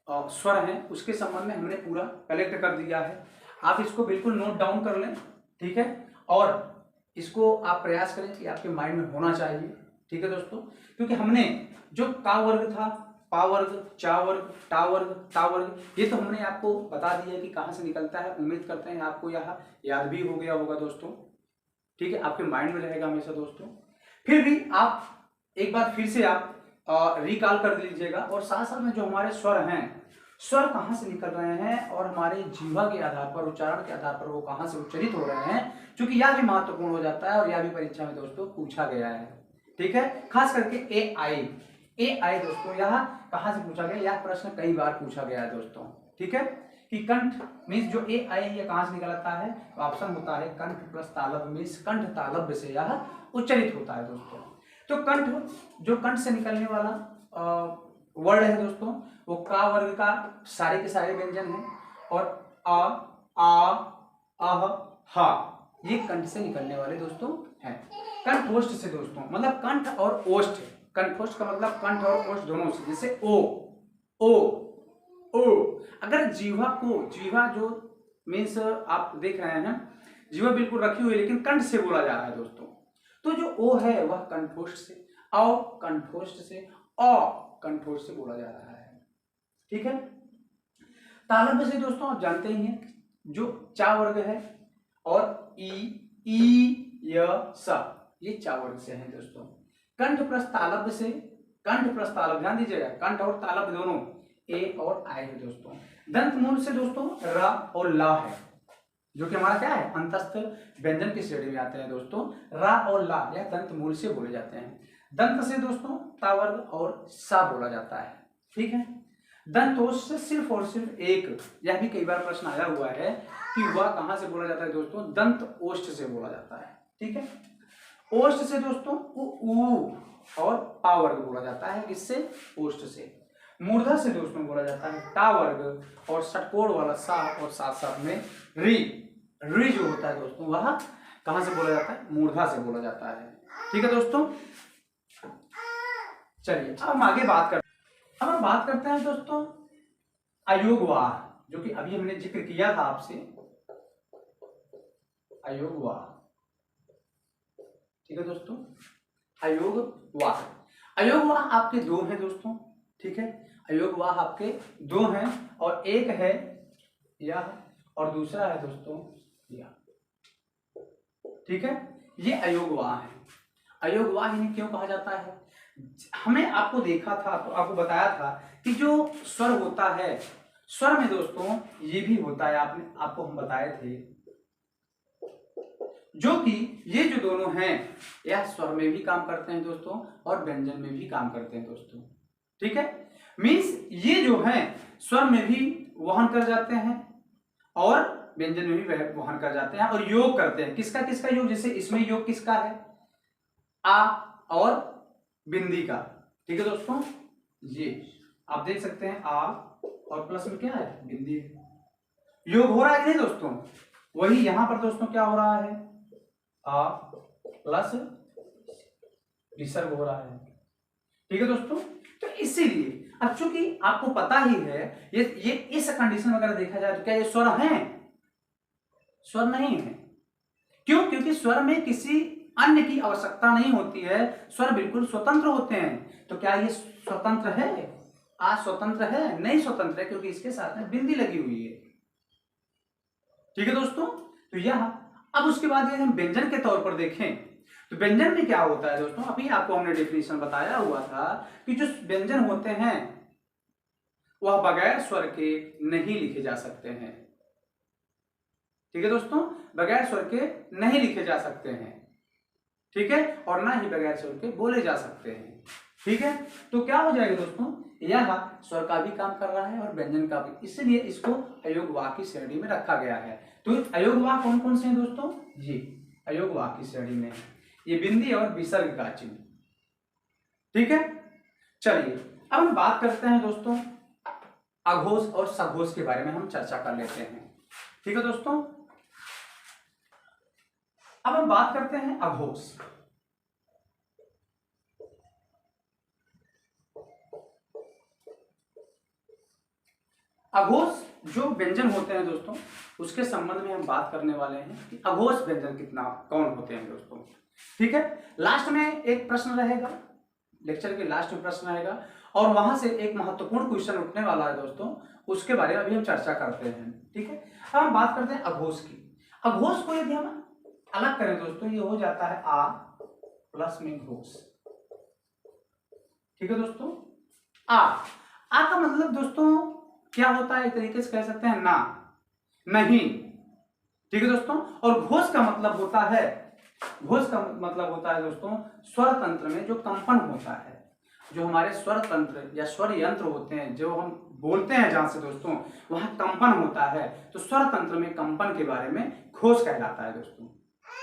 स्वर हैं, उसके संबंध में हमने पूरा कलेक्ट कर दिया है। आप इसको बिल्कुल नोट डाउन कर लें, ठीक है, और इसको आप प्रयास करें कि आपके माइंड में होना चाहिए, ठीक है दोस्तों। क्योंकि हमने जो का वर्ग था, पा वर्ग, चा वर्ग, टा वर्ग, ता वर्ग, ये तो हमने आपको बता दिया कि कहाँ से निकलता है। उम्मीद करते हैं आपको यह याद भी हो गया होगा दोस्तों, ठीक है, आपके माइंड में रहेगा हमेशा दोस्तों। फिर भी आप एक बार फिर से आप रिकॉल कर लीजिएगा, और साथ साथ में जो हमारे स्वर हैं, स्वर कहाँ से निकल रहे हैं और हमारे जीवा के आधार पर, उच्चारण के आधार पर वो कहाँ से उच्चरित हो रहे हैं, क्योंकि यह भी महत्वपूर्ण हो जाता है और यह भी परीक्षा में दोस्तों पूछा गया है, ठीक है। खास करके ए आई दोस्तों, यह कहाँ से पूछा गया, यह प्रश्न कई बार पूछा गया है दोस्तों, ठीक है, कि कंठ मीन्स जो ए आई ये कहाँ से निकलता है, तो ऑप्शन होता है कंठ प्लस तालव्य मीन्स कंठ तालव्य से यह उच्चरित होता है दोस्तों। तो कंठ, जो कंठ से निकलने वाला वर्ड है दोस्तों, वो का वर्ग का सारे के सारे व्यंजन है, और आ, आ, अह, हा, ये कंठ से निकलने वाले दोस्तों हैं। कंठोष्ठ से दोस्तों, मतलब कंठ और ओष्ठ, कंठोष्ठ का मतलब कंठ और ओष्ठ दोनों से, जैसे ओ, अगर जीवा को, जीवा जो मीन्स आप देख रहे हैं, जीवा बिल्कुल रखी हुई है लेकिन कंठ से बोला जा रहा है दोस्तों, तो जो ओ है वह कंठोष्ठ से, औ कंठोष्ठ से, अ कंठोष्ठ से बोला जा रहा है, ठीक है। तालव्य से दोस्तों आप जानते ही हैं, जो चा वर्ग है, और ई य स, ये चा वर्ग से है दोस्तों। कंठ प्लस तालव्य से, कंठ प्लस तालव्य, ध्यान दीजिएगा, कंठ और तालव्य दोनों ए और आई है दोस्तों। दंत मूल से दोस्तों र और ला है, जो कि हमारा क्या है, अंतस्थ व्यंजन की श्रेणी में आते हैं दोस्तों। रा और ला यह दंत मूल से बोले जाते हैं। दंत से दोस्तों ता वर्ग और सा बोला जाता है, ठीक है। दंतोष्ठ से सिर्फ और सिर्फ एक, यह भी कई बार प्रश्न आया हुआ है कि वह कहां से बोला जाता है दोस्तों, दंत ओष्ठ से बोला जाता है, ठीक है। ओष्ठ से दोस्तों उ और पा वर्ग बोला जाता है, किससे, ओष्ठ से। मूर्धा से दोस्तों बोला जाता है टा वर्ग, और षटकोण वाला सा, और साथ साथ में री जो होता है दोस्तों, वह कहां से बोला जाता है, मूर्धा से बोला जाता है, ठीक है दोस्तों। चलिए अब हम आगे बात करते हैं दोस्तों अयोगवाह, जो कि अभी हमने जिक्र किया था आपसे, अयोगवाह, ठीक है दोस्तों। अयोगवाह आपके दो हैं दोस्तों, ठीक है। अयोगवाह आपके दो हैं, और एक है यह और दूसरा है दोस्तों यह, ठीक है। ये अयोगवाह है। अयोगवाह इन्हें क्यों कहा जाता है, हमने आपको देखा था, तो आपको बताया था कि जो स्वर होता है, स्वर में दोस्तों ये भी होता है, आपको हम बताए थे, जो कि ये जो दोनों हैं यह स्वर में भी काम करते हैं दोस्तों, और व्यंजन में भी काम करते हैं दोस्तों, ठीक है। मीन्स ये जो हैं स्वर में भी वहन कर जाते हैं और व्यंजन में भी वहन कर जाते हैं, और योग करते हैं। किसका किसका योग, जैसे इसमें योग किसका है, आ और बिंदी का, ठीक है दोस्तों। ये आप देख सकते हैं आ और प्लस में क्या है, बिंदी, योग हो रहा है कि नहीं दोस्तों। वही यहां पर दोस्तों क्या हो रहा है, आ प्लस विसर्ग हो रहा है, ठीक है दोस्तों। तो इसीलिए अब चूंकि आपको पता ही है, ये इस कंडीशन में अगर देखा जाए तो क्या ये स्वर है? स्वर नहीं है। क्यों? क्योंकि स्वर में किसी अन्य की आवश्यकता नहीं होती है, स्वर बिल्कुल स्वतंत्र होते हैं। तो क्या ये स्वतंत्र है? अस्वतंत्र है? नहीं स्वतंत्र है, क्योंकि इसके साथ में बिंदी लगी हुई है। ठीक है दोस्तों, तो यह अब उसके बाद यदि हम व्यंजन के तौर पर देखें तो व्यंजन में क्या होता है दोस्तों, अभी आपको हमने डेफिनेशन बताया हुआ था कि जो व्यंजन होते हैं वह बगैर स्वर के नहीं लिखे जा सकते हैं। ठीक है दोस्तों, बगैर स्वर के नहीं लिखे जा सकते हैं। ठीक है, और ना ही बगैर स्वर के बोले जा सकते हैं। ठीक है, तो क्या हो जाएगा दोस्तों, यह स्वर का भी काम कर रहा है और व्यंजन का भी, इसलिए इसको अयोग वाक्य की श्रेणी में रखा गया है। तो अयोग वाक्य कौन कौन से हैं दोस्तों? जी, अयोग वाक्य की श्रेणी में ये बिंदी और विसर्ग का चिन्ह। ठीक है, चलिए अब हम बात करते हैं दोस्तों अघोष और सघोष के बारे में हम चर्चा कर लेते हैं। ठीक है दोस्तों, अब हम बात करते हैं अघोष। अघोष जो व्यंजन होते हैं दोस्तों, उसके संबंध में हम बात करने वाले हैं कि अघोष व्यंजन कितना कौन होते हैं दोस्तों। ठीक है, लास्ट में एक प्रश्न रहेगा, लेक्चर के लास्ट में प्रश्न रहेगा और वहां से एक महत्वपूर्ण क्वेश्चन उठने वाला है दोस्तों, उसके बारे में अभी हम चर्चा करते हैं। ठीक है, अब हम बात करते हैं अघोष की। अघोष को यदि हम अलग करें दोस्तों, ये हो जाता है आ प्लस में घोष। ठीक है दोस्तों, आ का मतलब दोस्तों क्या होता है, एक तरीके से कह सकते हैं ना, नहीं। ठीक है दोस्तों, और घोष का मतलब होता है, घोष का मतलब होता है दोस्तों स्वर तंत्र में जो कंपन होता है, जो हमारे स्वर तंत्र या स्वर यंत्र होते हैं, जो हम बोलते हैं जहां से दोस्तों वहां कंपन होता है, तो स्वर तंत्र में कंपन के बारे में घोष कहलाता है दोस्तों।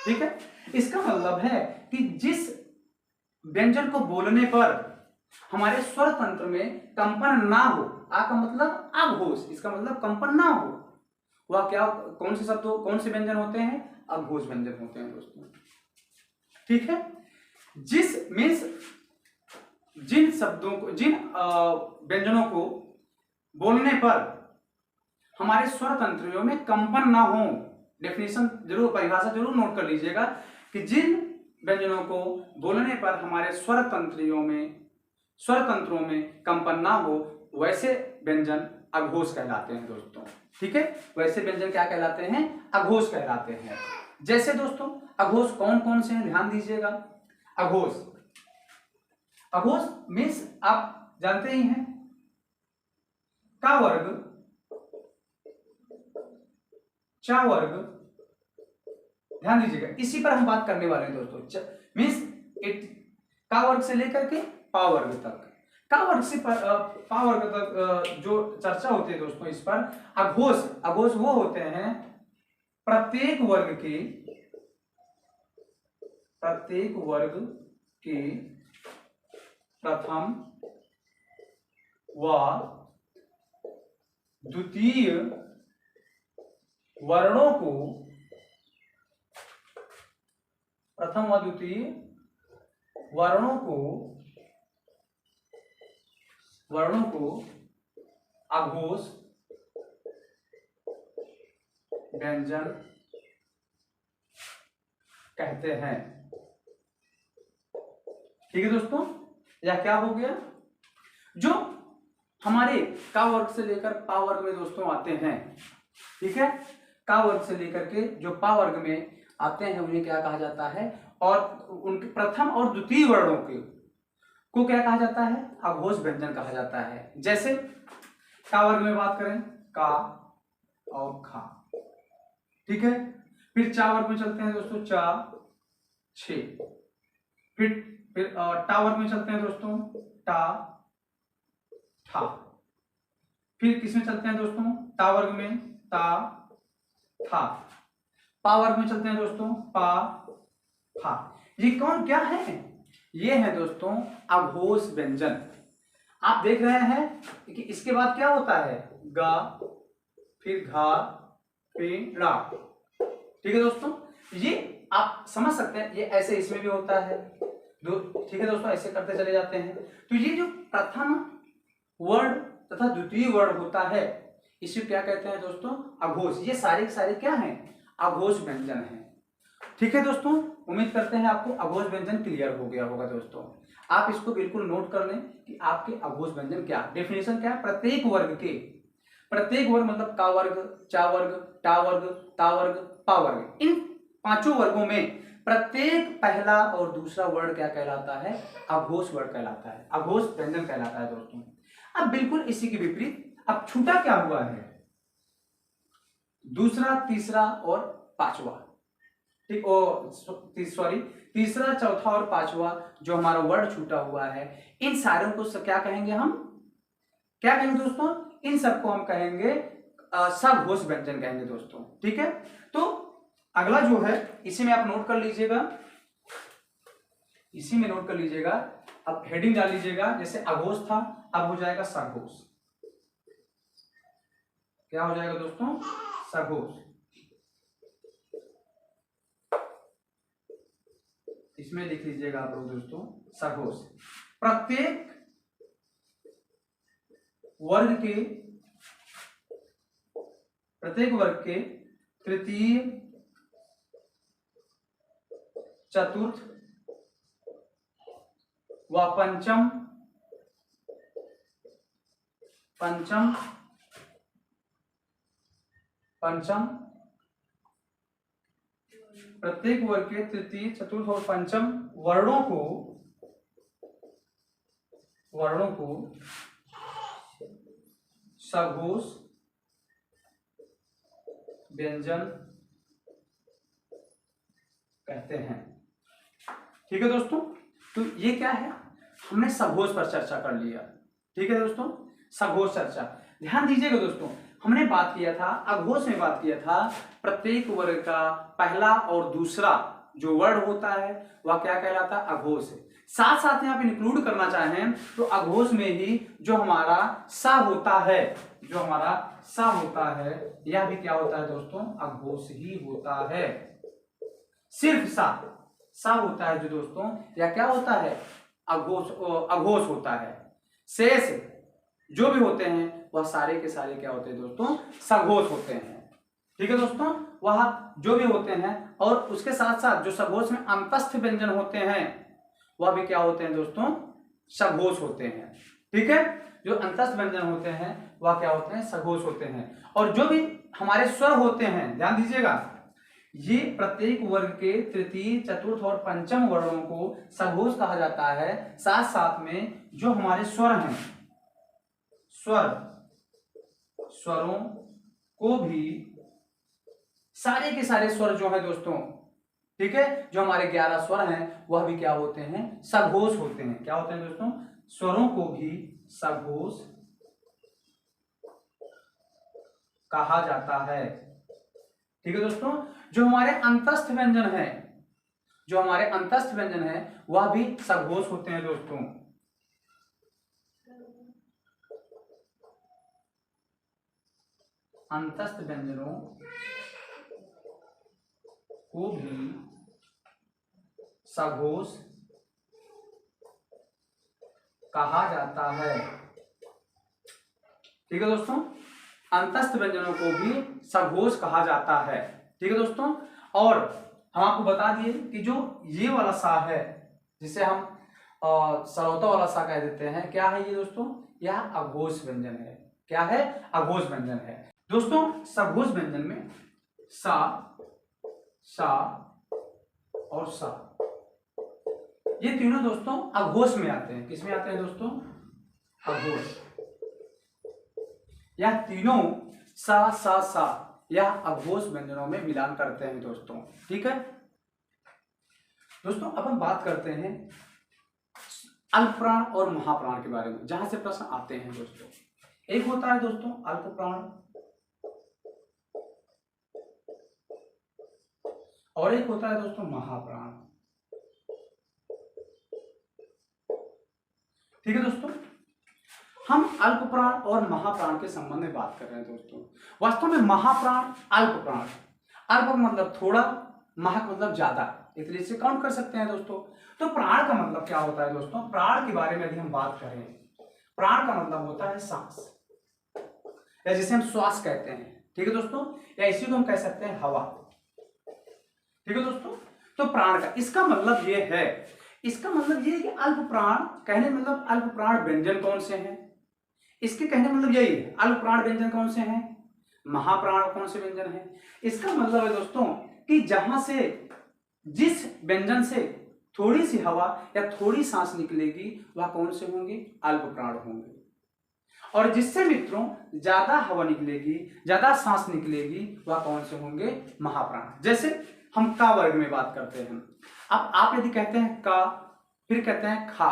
ठीक है, इसका मतलब है कि जिस व्यंजन को बोलने पर हमारे स्वर तंत्र में कंपन ना हो, आ का मतलब अघोष, इसका मतलब कंपन ना हो, वह क्या, कौन से शब्दों, कौन से व्यंजन होते हैं? अघोष व्यंजन होते हैं दोस्तों। ठीक है, जिस मीन्स जिन शब्दों को, जिन व्यंजनों को बोलने पर हमारे स्वर तंत्रियों में कंपन ना हो, डेफिनेशन जरूर, परिभाषा जरूर नोट कर लीजिएगा कि जिन व्यंजनों को बोलने पर हमारे स्वर तंत्रों में कंपन ना हो, वैसे व्यंजन अघोष कहलाते हैं दोस्तों। ठीक है, वैसे व्यंजन क्या कहलाते हैं? अघोष कहलाते हैं। जैसे दोस्तों अघोष कौन कौन से हैं, ध्यान दीजिएगा। अघोष मीन्स आप जानते ही हैं, का वर्ग, चा वर्ग, ध्यान दीजिएगा, इसी पर हम बात करने वाले हैं दोस्तों। मीन्स का वर्ग से लेकर के पा वर्ग तक, का वर्ग से पा वर्ग तक जो चर्चा होती है दोस्तों इस पर। अघोष वो होते हैं प्रत्येक वर्ग के प्रथम व द्वितीय वर्णों को, प्रथम व द्वितीय वर्णों को अघोष व्यंजन कहते हैं। ठीक है दोस्तों, यह क्या हो गया, जो हमारे का वर्ग से लेकर पा वर्ग में दोस्तों आते हैं। ठीक है, का वर्ग से लेकर के जो पा वर्ग में आते हैं उन्हें क्या कहा जाता है, और उनके प्रथम और द्वितीय वर्णों को क्या कहा जाता है? अघोष व्यंजन कहा जाता है। जैसे का वर्ग में बात करें, का और खा। ठीक है, फिर चा वर्ग में चलते हैं दोस्तों, चा, छे, फिर टा वर्ग में चलते हैं दोस्तों, टा, ठा, फिर किसमें चलते हैं दोस्तों? ता वर्ग में, ता, था, पा वर्ग में चलते हैं दोस्तों, पा, फा। ये कौन क्या है? ये है दोस्तों अघोष व्यंजन। आप देख रहे हैं कि इसके बाद क्या होता है, गा, फिर घा, फिर रा। ठीक है दोस्तों, ये आप समझ सकते हैं, ये ऐसे इसमें भी होता है। ठीक है दोस्तों, ऐसे करते चले जाते हैं। तो ये जो प्रथम वर्ण तथा द्वितीय वर्ण होता है, इसे क्या कहते हैं दोस्तों? अघोष। ये सारे के सारे क्या हैं? अघोष व्यंजन हैं। ठीक है दोस्तों, उम्मीद करते हैं आपको अघोष व्यंजन क्लियर हो गया होगा दोस्तों। आप इसको बिल्कुल नोट कर लें कि आपके अघोष व्यंजन क्या, डेफिनेशन क्या है? प्रत्येक वर्ग के, प्रत्येक वर्ग मतलब का वर्ग, चा वर्ग, टा वर्ग, ता वर्ग, पा वर्ग, इन पांचों वर्गों में प्रत्येक पहला और दूसरा वर्ण क्या कहलाता है? अघोष वर्ण कहलाता है, अघोष व्यंजन कहलाता है दोस्तों। अब बिल्कुल इसी के विपरीत अब छूटा क्या हुआ है? दूसरा, तीसरा और पांचवा। ठीक, सॉरी, तीसरा, चौथा और पांचवा जो हमारा वर्ड छूटा हुआ है, इन सारों को क्या कहेंगे हम? क्या कहेंगे दोस्तों? इन सबको हम कहेंगे सघोष व्यंजन कहेंगे दोस्तों। ठीक है, तो अगला जो है इसी में आप नोट कर लीजिएगा, इसी में नोट कर लीजिएगा। अब हेडिंग डाल लीजिएगा, जैसे अघोष था अब हो जाएगा सघोष। क्या हो जाएगा दोस्तों? सघोष। इसमें लिख लीजिएगा आप लोग दोस्तों सघोष। प्रत्येक वर्ग के तृतीय, चतुर्थ व पंचम प्रत्येक वर्ग के तृतीय, चतुर्थ और पंचम वर्णों को सघोष व्यंजन कहते हैं। ठीक है दोस्तों, तो ये क्या है? हमने सघोष पर चर्चा कर लिया। ठीक है दोस्तों, सघोष चर्चा। ध्यान दीजिएगा दोस्तों, हमने बात किया था, अघोष में बात किया था, प्रत्येक वर्ग का पहला और दूसरा जो वर्ड होता है वह क्या कहलाता है? अघोष है। साथ साथ यहाँ पे इंक्लूड करना चाहें तो अघोष में ही जो हमारा सा होता है, जो हमारा सा होता है, यह भी क्या होता है दोस्तों? अघोष ही होता है। सिर्फ सा होता है जो दोस्तों, या क्या होता है? अघोष होता है। शेष जो भी होते हैं वह सारे के सारे क्या होते हैं दोस्तों? सघोष होते हैं। ठीक है दोस्तों, वह जो भी होते हैं, और उसके साथ साथ जो सघोष में अंतस्थ व्यंजन होते हैं वह भी क्या होते हैं दोस्तों? सघोष होते हैं। ठीक है, जो अंतस्थ व्यंजन होते हैं वह क्या होते हैं? सघोष होते हैं। और जो भी हमारे स्वर होते हैं, ध्यान दीजिएगा, ये प्रत्येक वर्ग के तृतीय, चतुर्थ और पंचम वर्णों को सघोष कहा जाता है। साथ साथ में जो हमारे स्वर हैं, स्वरों को भी, सारे के सारे स्वर जो है दोस्तों, ठीक है, जो हमारे 11 स्वर हैं वह भी क्या होते हैं? सघोष होते हैं। क्या होते हैं दोस्तों? स्वरों को भी सघोष कहा जाता है। ठीक है दोस्तों, जो हमारे अंतस्थ व्यंजन है, जो हमारे अंतस्थ व्यंजन है वह भी सघोष होते हैं दोस्तों। अंतस्थ व्यंजनों को भी सघोष कहा जाता है। ठीक है दोस्तों, अंतस्थ व्यंजनों को भी सघोष कहा जाता है। ठीक है दोस्तों, और हम आपको बता दिए कि जो ये वाला सा है, जिसे हम सरौता वाला सा कह देते हैं, क्या है ये दोस्तों? यह अघोष व्यंजन है। क्या है? अघोष व्यंजन है दोस्तों। सघोष व्यंजन में सा, सा और सा, ये तीनों दोस्तों अघोष में आते हैं। किस में आते हैं दोस्तों? अघोष। यह तीनों सा, सा, सा, यह अघोष व्यंजनों में मिलान करते हैं दोस्तों। ठीक है दोस्तों, अब हम बात करते हैं अल्पप्राण और महाप्राण के बारे में, जहां से प्रश्न आते हैं दोस्तों। एक होता है दोस्तों अल्पप्राण, और एक होता है दोस्तों महाप्राण। ठीक है दोस्तों, हम अल्पप्राण और महाप्राण के संबंध में बात कर रहे हैं दोस्तों। वास्तव में महाप्राण, अल्पप्राण, अल्प मतलब थोड़ा, महा मतलब ज्यादा, एक तरीके से काउंट कर सकते हैं दोस्तों। तो प्राण का मतलब क्या होता है दोस्तों? प्राण के बारे में यदि हम बात करें, प्राण का मतलब होता है सांस, या जिसे हम श्वास कहते हैं, ठीक है दोस्तों, या इसी को हम कह सकते हैं हवा, ठीक है दोस्तों। तो प्राण का इसका मतलब ये है, इसका मतलब ये है कि अल्प प्राण कहने मतलब अल्प प्राण व्यंजन कौन से हैं, इसके कहने मतलब यही है, अल्प प्राण व्यंजन कौन से हैं, महाप्राण कौन से व्यंजन है। इसका मतलब है दोस्तों कि जहां से जिस व्यंजन से थोड़ी सी हवा या थोड़ी सांस निकलेगी वह कौन से होंगे, अल्प प्राण होंगे, और जिससे मित्रों ज्यादा हवा निकलेगी, ज्यादा सांस निकलेगी, वह कौन से होंगे, महाप्राण। जैसे हम का वर्ग में बात करते हैं, अब आप यदि कहते हैं का, फिर कहते हैं खा,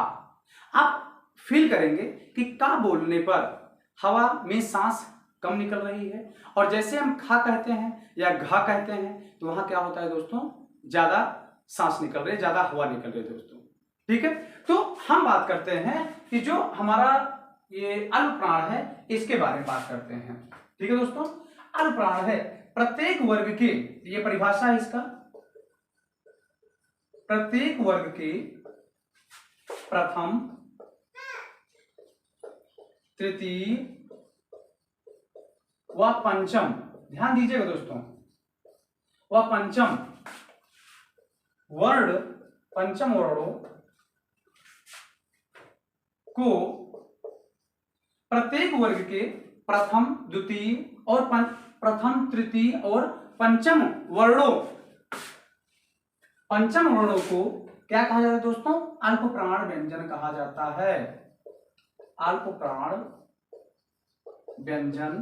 आप फील करेंगे कि का बोलने पर हवा में सांस कम निकल रही है, और जैसे हम खा कहते हैं या घा कहते हैं तो वहां क्या होता है दोस्तों, ज्यादा सांस निकल रही है, ज्यादा हवा निकल रही है दोस्तों, ठीक है। तो हम बात करते हैं कि जो हमारा ये अल्प प्राण है इसके बारे में बात करते हैं, ठीक है दोस्तों। अल्प प्राण है प्रत्येक वर्ग के, ये परिभाषा है इसका, प्रत्येक वर्ग के प्रथम, तृतीय व पंचम, ध्यान दीजिएगा दोस्तों, व पंचम वर्ण, पंचम वर्णों को प्रत्येक वर्ग के प्रथम, द्वितीय और प्रथम, तृतीय और पंचम वर्णों को क्या कहा जाता है दोस्तों, अल्प प्राण व्यंजन कहा जाता है, अल्प प्राण व्यंजन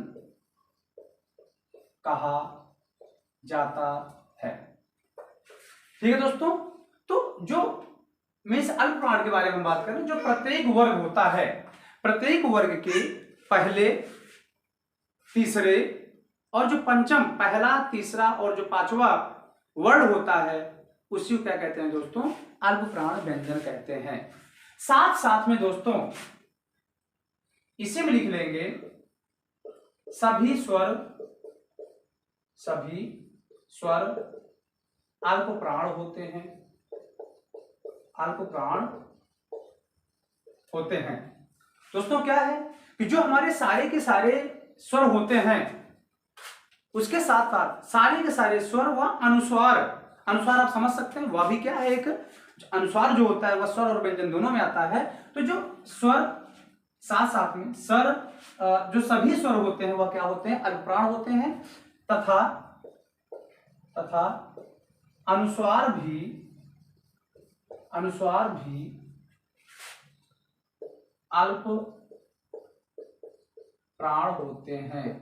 कहा जाता है, ठीक है दोस्तों। तो जो मैं इस अल्प प्राण के बारे में बात करें, जो प्रत्येक वर्ग होता है, प्रत्येक वर्ग के पहले, तीसरे और जो पंचम, पहला, तीसरा और जो पांचवा वर्ण होता है उसी को क्या कहते हैं दोस्तों, अल्प प्राण व्यंजन कहते हैं। साथ साथ में दोस्तों इसे में लिख लेंगे सभी स्वर अल्प प्राण होते हैं, अल्प प्राण होते हैं। दोस्तों क्या है कि जो हमारे सारे के सारे स्वर होते हैं उसके साथ साथ सारे के सारे स्वर व अनुस्वार, अनुस्वार आप समझ सकते हैं, वह भी क्या है, एक अनुस्वार जो होता है वह स्वर और व्यंजन दोनों में आता है। तो जो स्वर साथ साथ में स्वर, जो सभी स्वर होते हैं वह क्या होते हैं, अल्प प्राण होते हैं, तथा अनुस्वार भी अल्प प्राण होते हैं,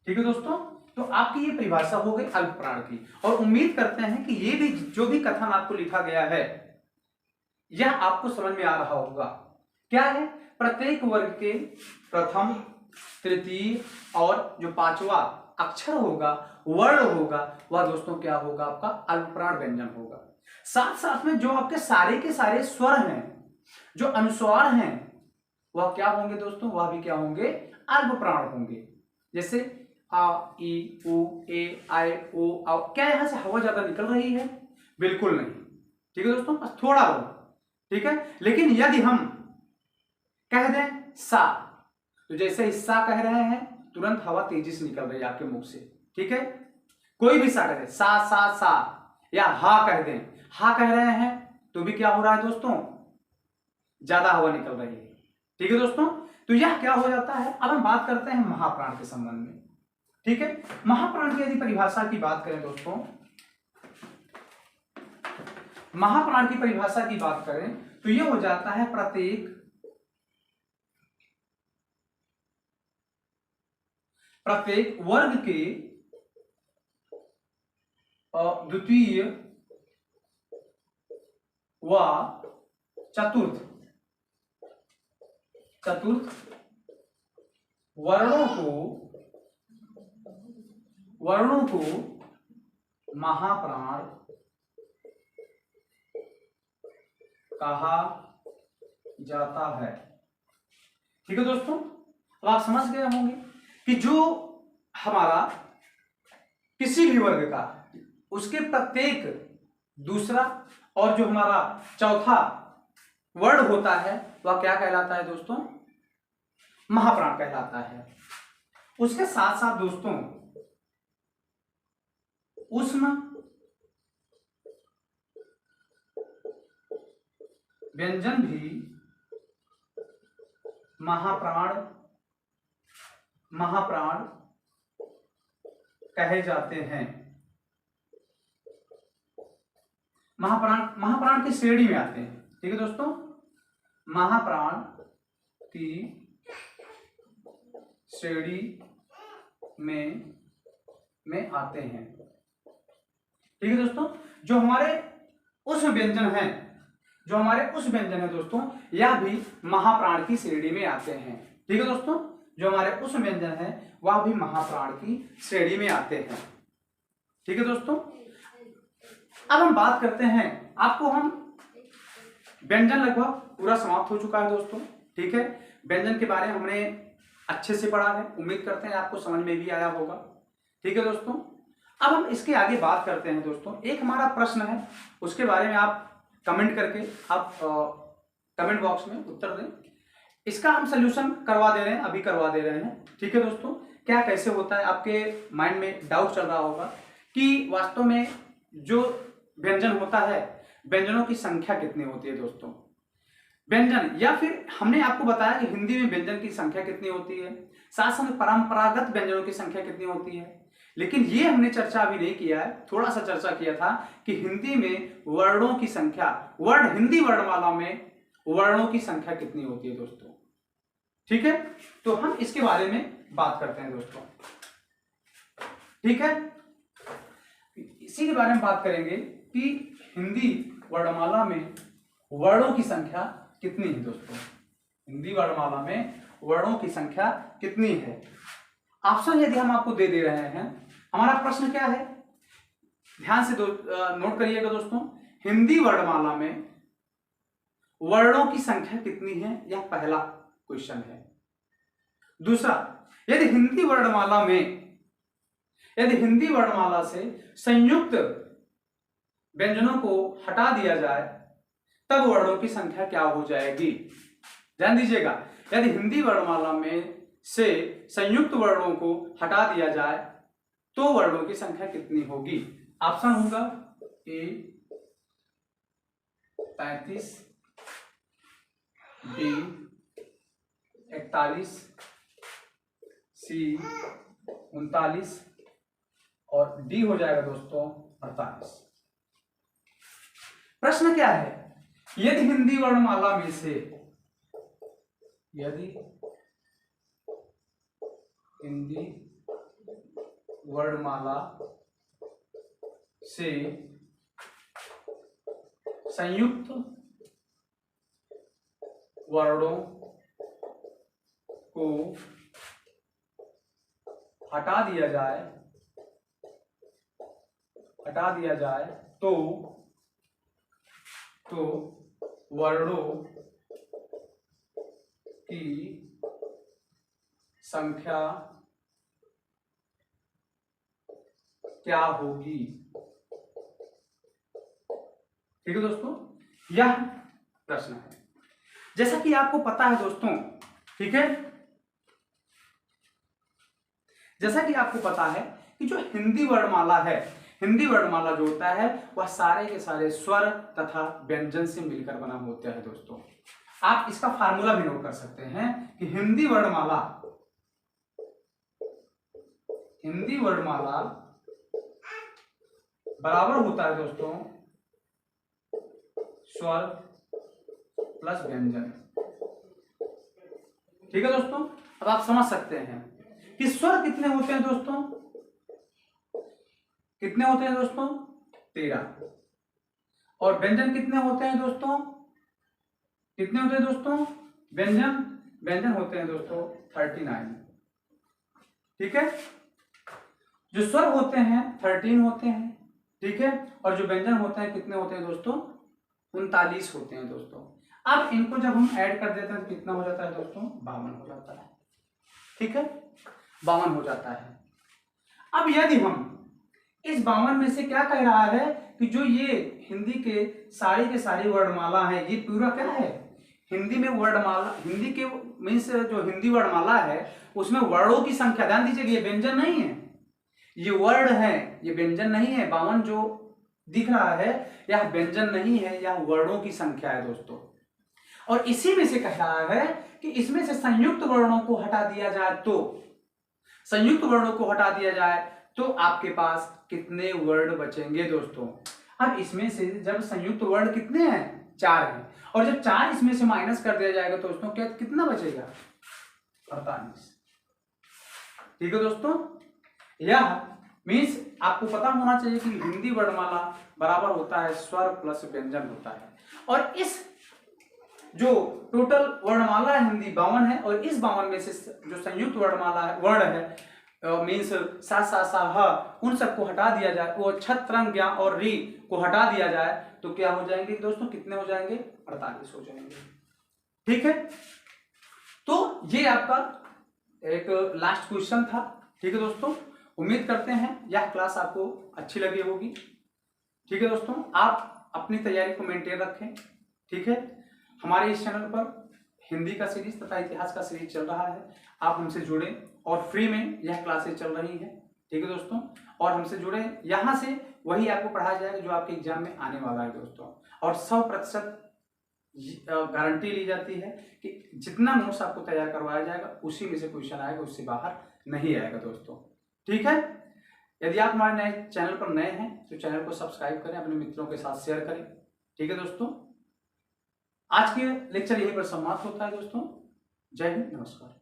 ठीक है दोस्तों। तो आपकी ये परिभाषा हो गई अल्प प्राण की, और उम्मीद करते हैं कि ये भी जो भी कथन आपको लिखा गया है यह आपको समझ में आ रहा होगा। क्या है, प्रत्येक वर्ग के प्रथम, तृतीय और जो पांचवा अक्षर होगा, वर्ण होगा, वह दोस्तों क्या होगा, आपका अल्प प्राण व्यंजन होगा। साथ साथ में जो आपके सारे के सारे स्वर हैं, जो अनुस्वार हैं, वह क्या होंगे दोस्तों, वह भी क्या होंगे, अल्प प्राण होंगे। जैसे आ, ई, उ, ए, आई, ओ, औ, क्या यहां से हवा ज्यादा निकल रही है, बिल्कुल नहीं, ठीक है दोस्तों, बस थोड़ा बहुत, ठीक है। लेकिन यदि हम कह दें सा, तो जैसे ही सा कह रहे हैं तुरंत हवा तेजी से निकल रही है आपके मुख से, ठीक है। कोई भी सा कह दें, सा सा सा, या हा कह दें, हा कह रहे हैं तो भी क्या हो रहा है दोस्तों, ज्यादा हवा निकल रही है, ठीक है दोस्तों। तो यह क्या हो जाता है। अब हम बात करते हैं महाप्राण के संबंध में, ठीक है। महाप्राण की यदि परिभाषा की बात करें दोस्तों, महाप्राण की परिभाषा की बात करें तो यह हो जाता है प्रत्येक वर्ग के द्वितीय व चतुर्थ वर्णों को महाप्राण कहा जाता है, ठीक है दोस्तों। अब आप समझ गए होंगे कि जो हमारा किसी भी वर्ग का उसके प्रत्येक दूसरा और जो हमारा चौथा वर्ण होता है वह क्या कहलाता है दोस्तों? महाप्राण कहलाता है। उसके साथ साथ दोस्तों ऊष्म व्यंजन भी महाप्राण कहे जाते हैं। महाप्राण की श्रेणी में आते हैं। ठीक है दोस्तों, महाप्राण की श्रेणी में आते हैं। ठीक है दोस्तों, जो हमारे उस व्यंजन है दोस्तों, यह भी महाप्राण की श्रेणी में आते हैं। ठीक है दोस्तों, जो हमारे उस व्यंजन है वह भी महाप्राण की श्रेणी में आते हैं। ठीक है दोस्तों, अब हम बात करते हैं, आपको हम व्यंजन लगभग पूरा समाप्त हो चुका है दोस्तों। ठीक है, व्यंजन के बारे में हमने अच्छे से पढ़ा है, उम्मीद करते हैं आपको समझ में भी आया होगा। ठीक है दोस्तों, अब हम इसके आगे बात करते हैं दोस्तों। एक हमारा प्रश्न है, उसके बारे में आप कमेंट करके आप कमेंट बॉक्स में उत्तर दें। इसका हम सोल्यूशन करवा दे रहे हैं, अभी करवा दे रहे हैं। ठीक है दोस्तों, क्या कैसे होता है, आपके माइंड में डाउट चल रहा होगा कि वास्तव में जो व्यंजन होता है, व्यंजनों की संख्या कितनी होती है दोस्तों। व्यंजन, या फिर हमने आपको बताया कि हिंदी में व्यंजन की संख्या कितनी होती है, साथ साथ परंपरागत व्यंजनों की संख्या कितनी होती है। लेकिन ये हमने चर्चा अभी नहीं किया है, थोड़ा सा चर्चा किया था कि हिंदी में वर्णों की संख्या, हिंदी वर्णमाला में वर्णों की संख्या कितनी होती है दोस्तों। ठीक है, तो हम इसके बारे में बात करते हैं दोस्तों। ठीक है, इसी के बारे में बात करेंगे कि हिंदी वर्णमाला में वर्णों की संख्या कितनी है दोस्तों। हिंदी वर्णमाला में वर्णों की संख्या कितनी है। ऑप्शन यदि हम आपको दे रहे हैं, हमारा प्रश्न क्या है, ध्यान से नोट करिएगा दोस्तों। हिंदी वर्णमाला में वर्णों की संख्या कितनी है, यह पहला क्वेश्चन है। दूसरा, यदि हिंदी वर्णमाला से संयुक्त व्यंजनों को हटा दिया जाए तब वर्णों की संख्या क्या हो जाएगी। ध्यान दीजिएगा, यदि हिंदी वर्णमाला में से संयुक्त वर्णों को हटा दिया जाए तो वर्णों की संख्या कितनी होगी। ऑप्शन होगा ए 35, बी 41, सी 39 और डी हो जाएगा दोस्तों 48। प्रश्न क्या है, यदि हिंदी वर्णमाला में से हिंदी वर्णमाला से संयुक्त वर्णों को हटा दिया जाए तो वर्णों की संख्या क्या होगी। ठीक है दोस्तों, यह प्रश्न है। जैसा कि आपको पता है दोस्तों, ठीक है, जैसा कि आपको पता है कि जो हिंदी वर्णमाला है, हिंदी वर्णमाला जो होता है वह सारे के सारे स्वर तथा व्यंजन से मिलकर बना होता है दोस्तों। आप इसका फार्मूला भी नोट कर सकते हैं कि हिंदी वर्णमाला बराबर होता है दोस्तों स्वर प्लस व्यंजन। ठीक है दोस्तों, अब आप समझ सकते हैं कि स्वर कितने होते हैं दोस्तों, कितने होते हैं दोस्तों 13, और व्यंजन कितने होते हैं दोस्तों, कितने होते हैं दोस्तों व्यंजन होते हैं दोस्तों 39। ठीक है, जो स्वर होते हैं 13 होते हैं। ठीक है, और जो व्यंजन होते हैं कितने होते हैं दोस्तों 39 होते हैं दोस्तों। अब इनको जब हम ऐड कर देते हैं तो कितना हो जाता है दोस्तों 52 हो जाता है। ठीक है, 52 हो जाता है। अब यदि हम इस 52 में से क्या कह रहा है कि जो ये हिंदी के सारी वर्णमाला है, ये पूरा क्या है हिंदी में वर्णमाला, हिंदी के मीन्स जो हिंदी वर्णमाला है उसमें वर्णों की संख्या, ध्यान दीजिएगा ये व्यंजन नहीं है, ये वर्ण है, ये व्यंजन नहीं है। 52 जो दिख रहा है यह व्यंजन नहीं है, यह वर्णों की संख्या है दोस्तों। और इसी में से कह रहा है कि इसमें से संयुक्त वर्णों को हटा दिया जाए तो, संयुक्त वर्णों को हटा दिया जाए तो आपके पास कितने वर्ण बचेंगे दोस्तों। अब इसमें से जब संयुक्त वर्ण कितने हैं, 4 हैं, और जब 4 इसमें से माइनस कर दिया जाएगा तो दोस्तों क्या कितना बचेगा, 48। ठीक है दोस्तों, यह मीन्स आपको पता होना चाहिए कि हिंदी वर्णमाला बराबर होता है स्वर प्लस व्यंजन होता है। और इस जो टोटल वर्णमाला है हिंदी 52 है, और इस 52 में से जो संयुक्त वर्णमाला है, वर्ण है मीन्स सा सा सा ह, उन सबको हटा दिया जाए, वो छ त्रंग ज्ञ और री को हटा दिया जाए तो क्या हो जाएंगे दोस्तों, कितने हो जाएंगे, 48 हो जाएंगे। ठीक है, तो ये आपका एक लास्ट क्वेश्चन था। ठीक है दोस्तों, उम्मीद करते हैं यह क्लास आपको अच्छी लगी होगी। ठीक है दोस्तों, आप अपनी तैयारी को मेंटेन रखें। ठीक है, हमारे इस चैनल पर हिंदी का सीरीज तथा इतिहास का सीरीज चल रहा है, आप हमसे जुड़े और फ्री में यह क्लासेस चल रही है। ठीक है दोस्तों, और हमसे जुड़े, यहाँ से वही आपको पढ़ाया जाएगा जो आपके एग्जाम में आने वाला है दोस्तों। और 100% गारंटी ली जाती है कि जितना नोट्स आपको तैयार करवाया जाएगा उसी में से क्वेश्चन आएगा, उससे बाहर नहीं आएगा दोस्तों। ठीक है, यदि आप हमारे नए चैनल पर नए हैं तो चैनल को सब्सक्राइब करें, अपने मित्रों के साथ शेयर करें। ठीक है दोस्तों, आज के लेक्चर यहीं पर समाप्त होता है दोस्तों। जय हिंद, नमस्कार।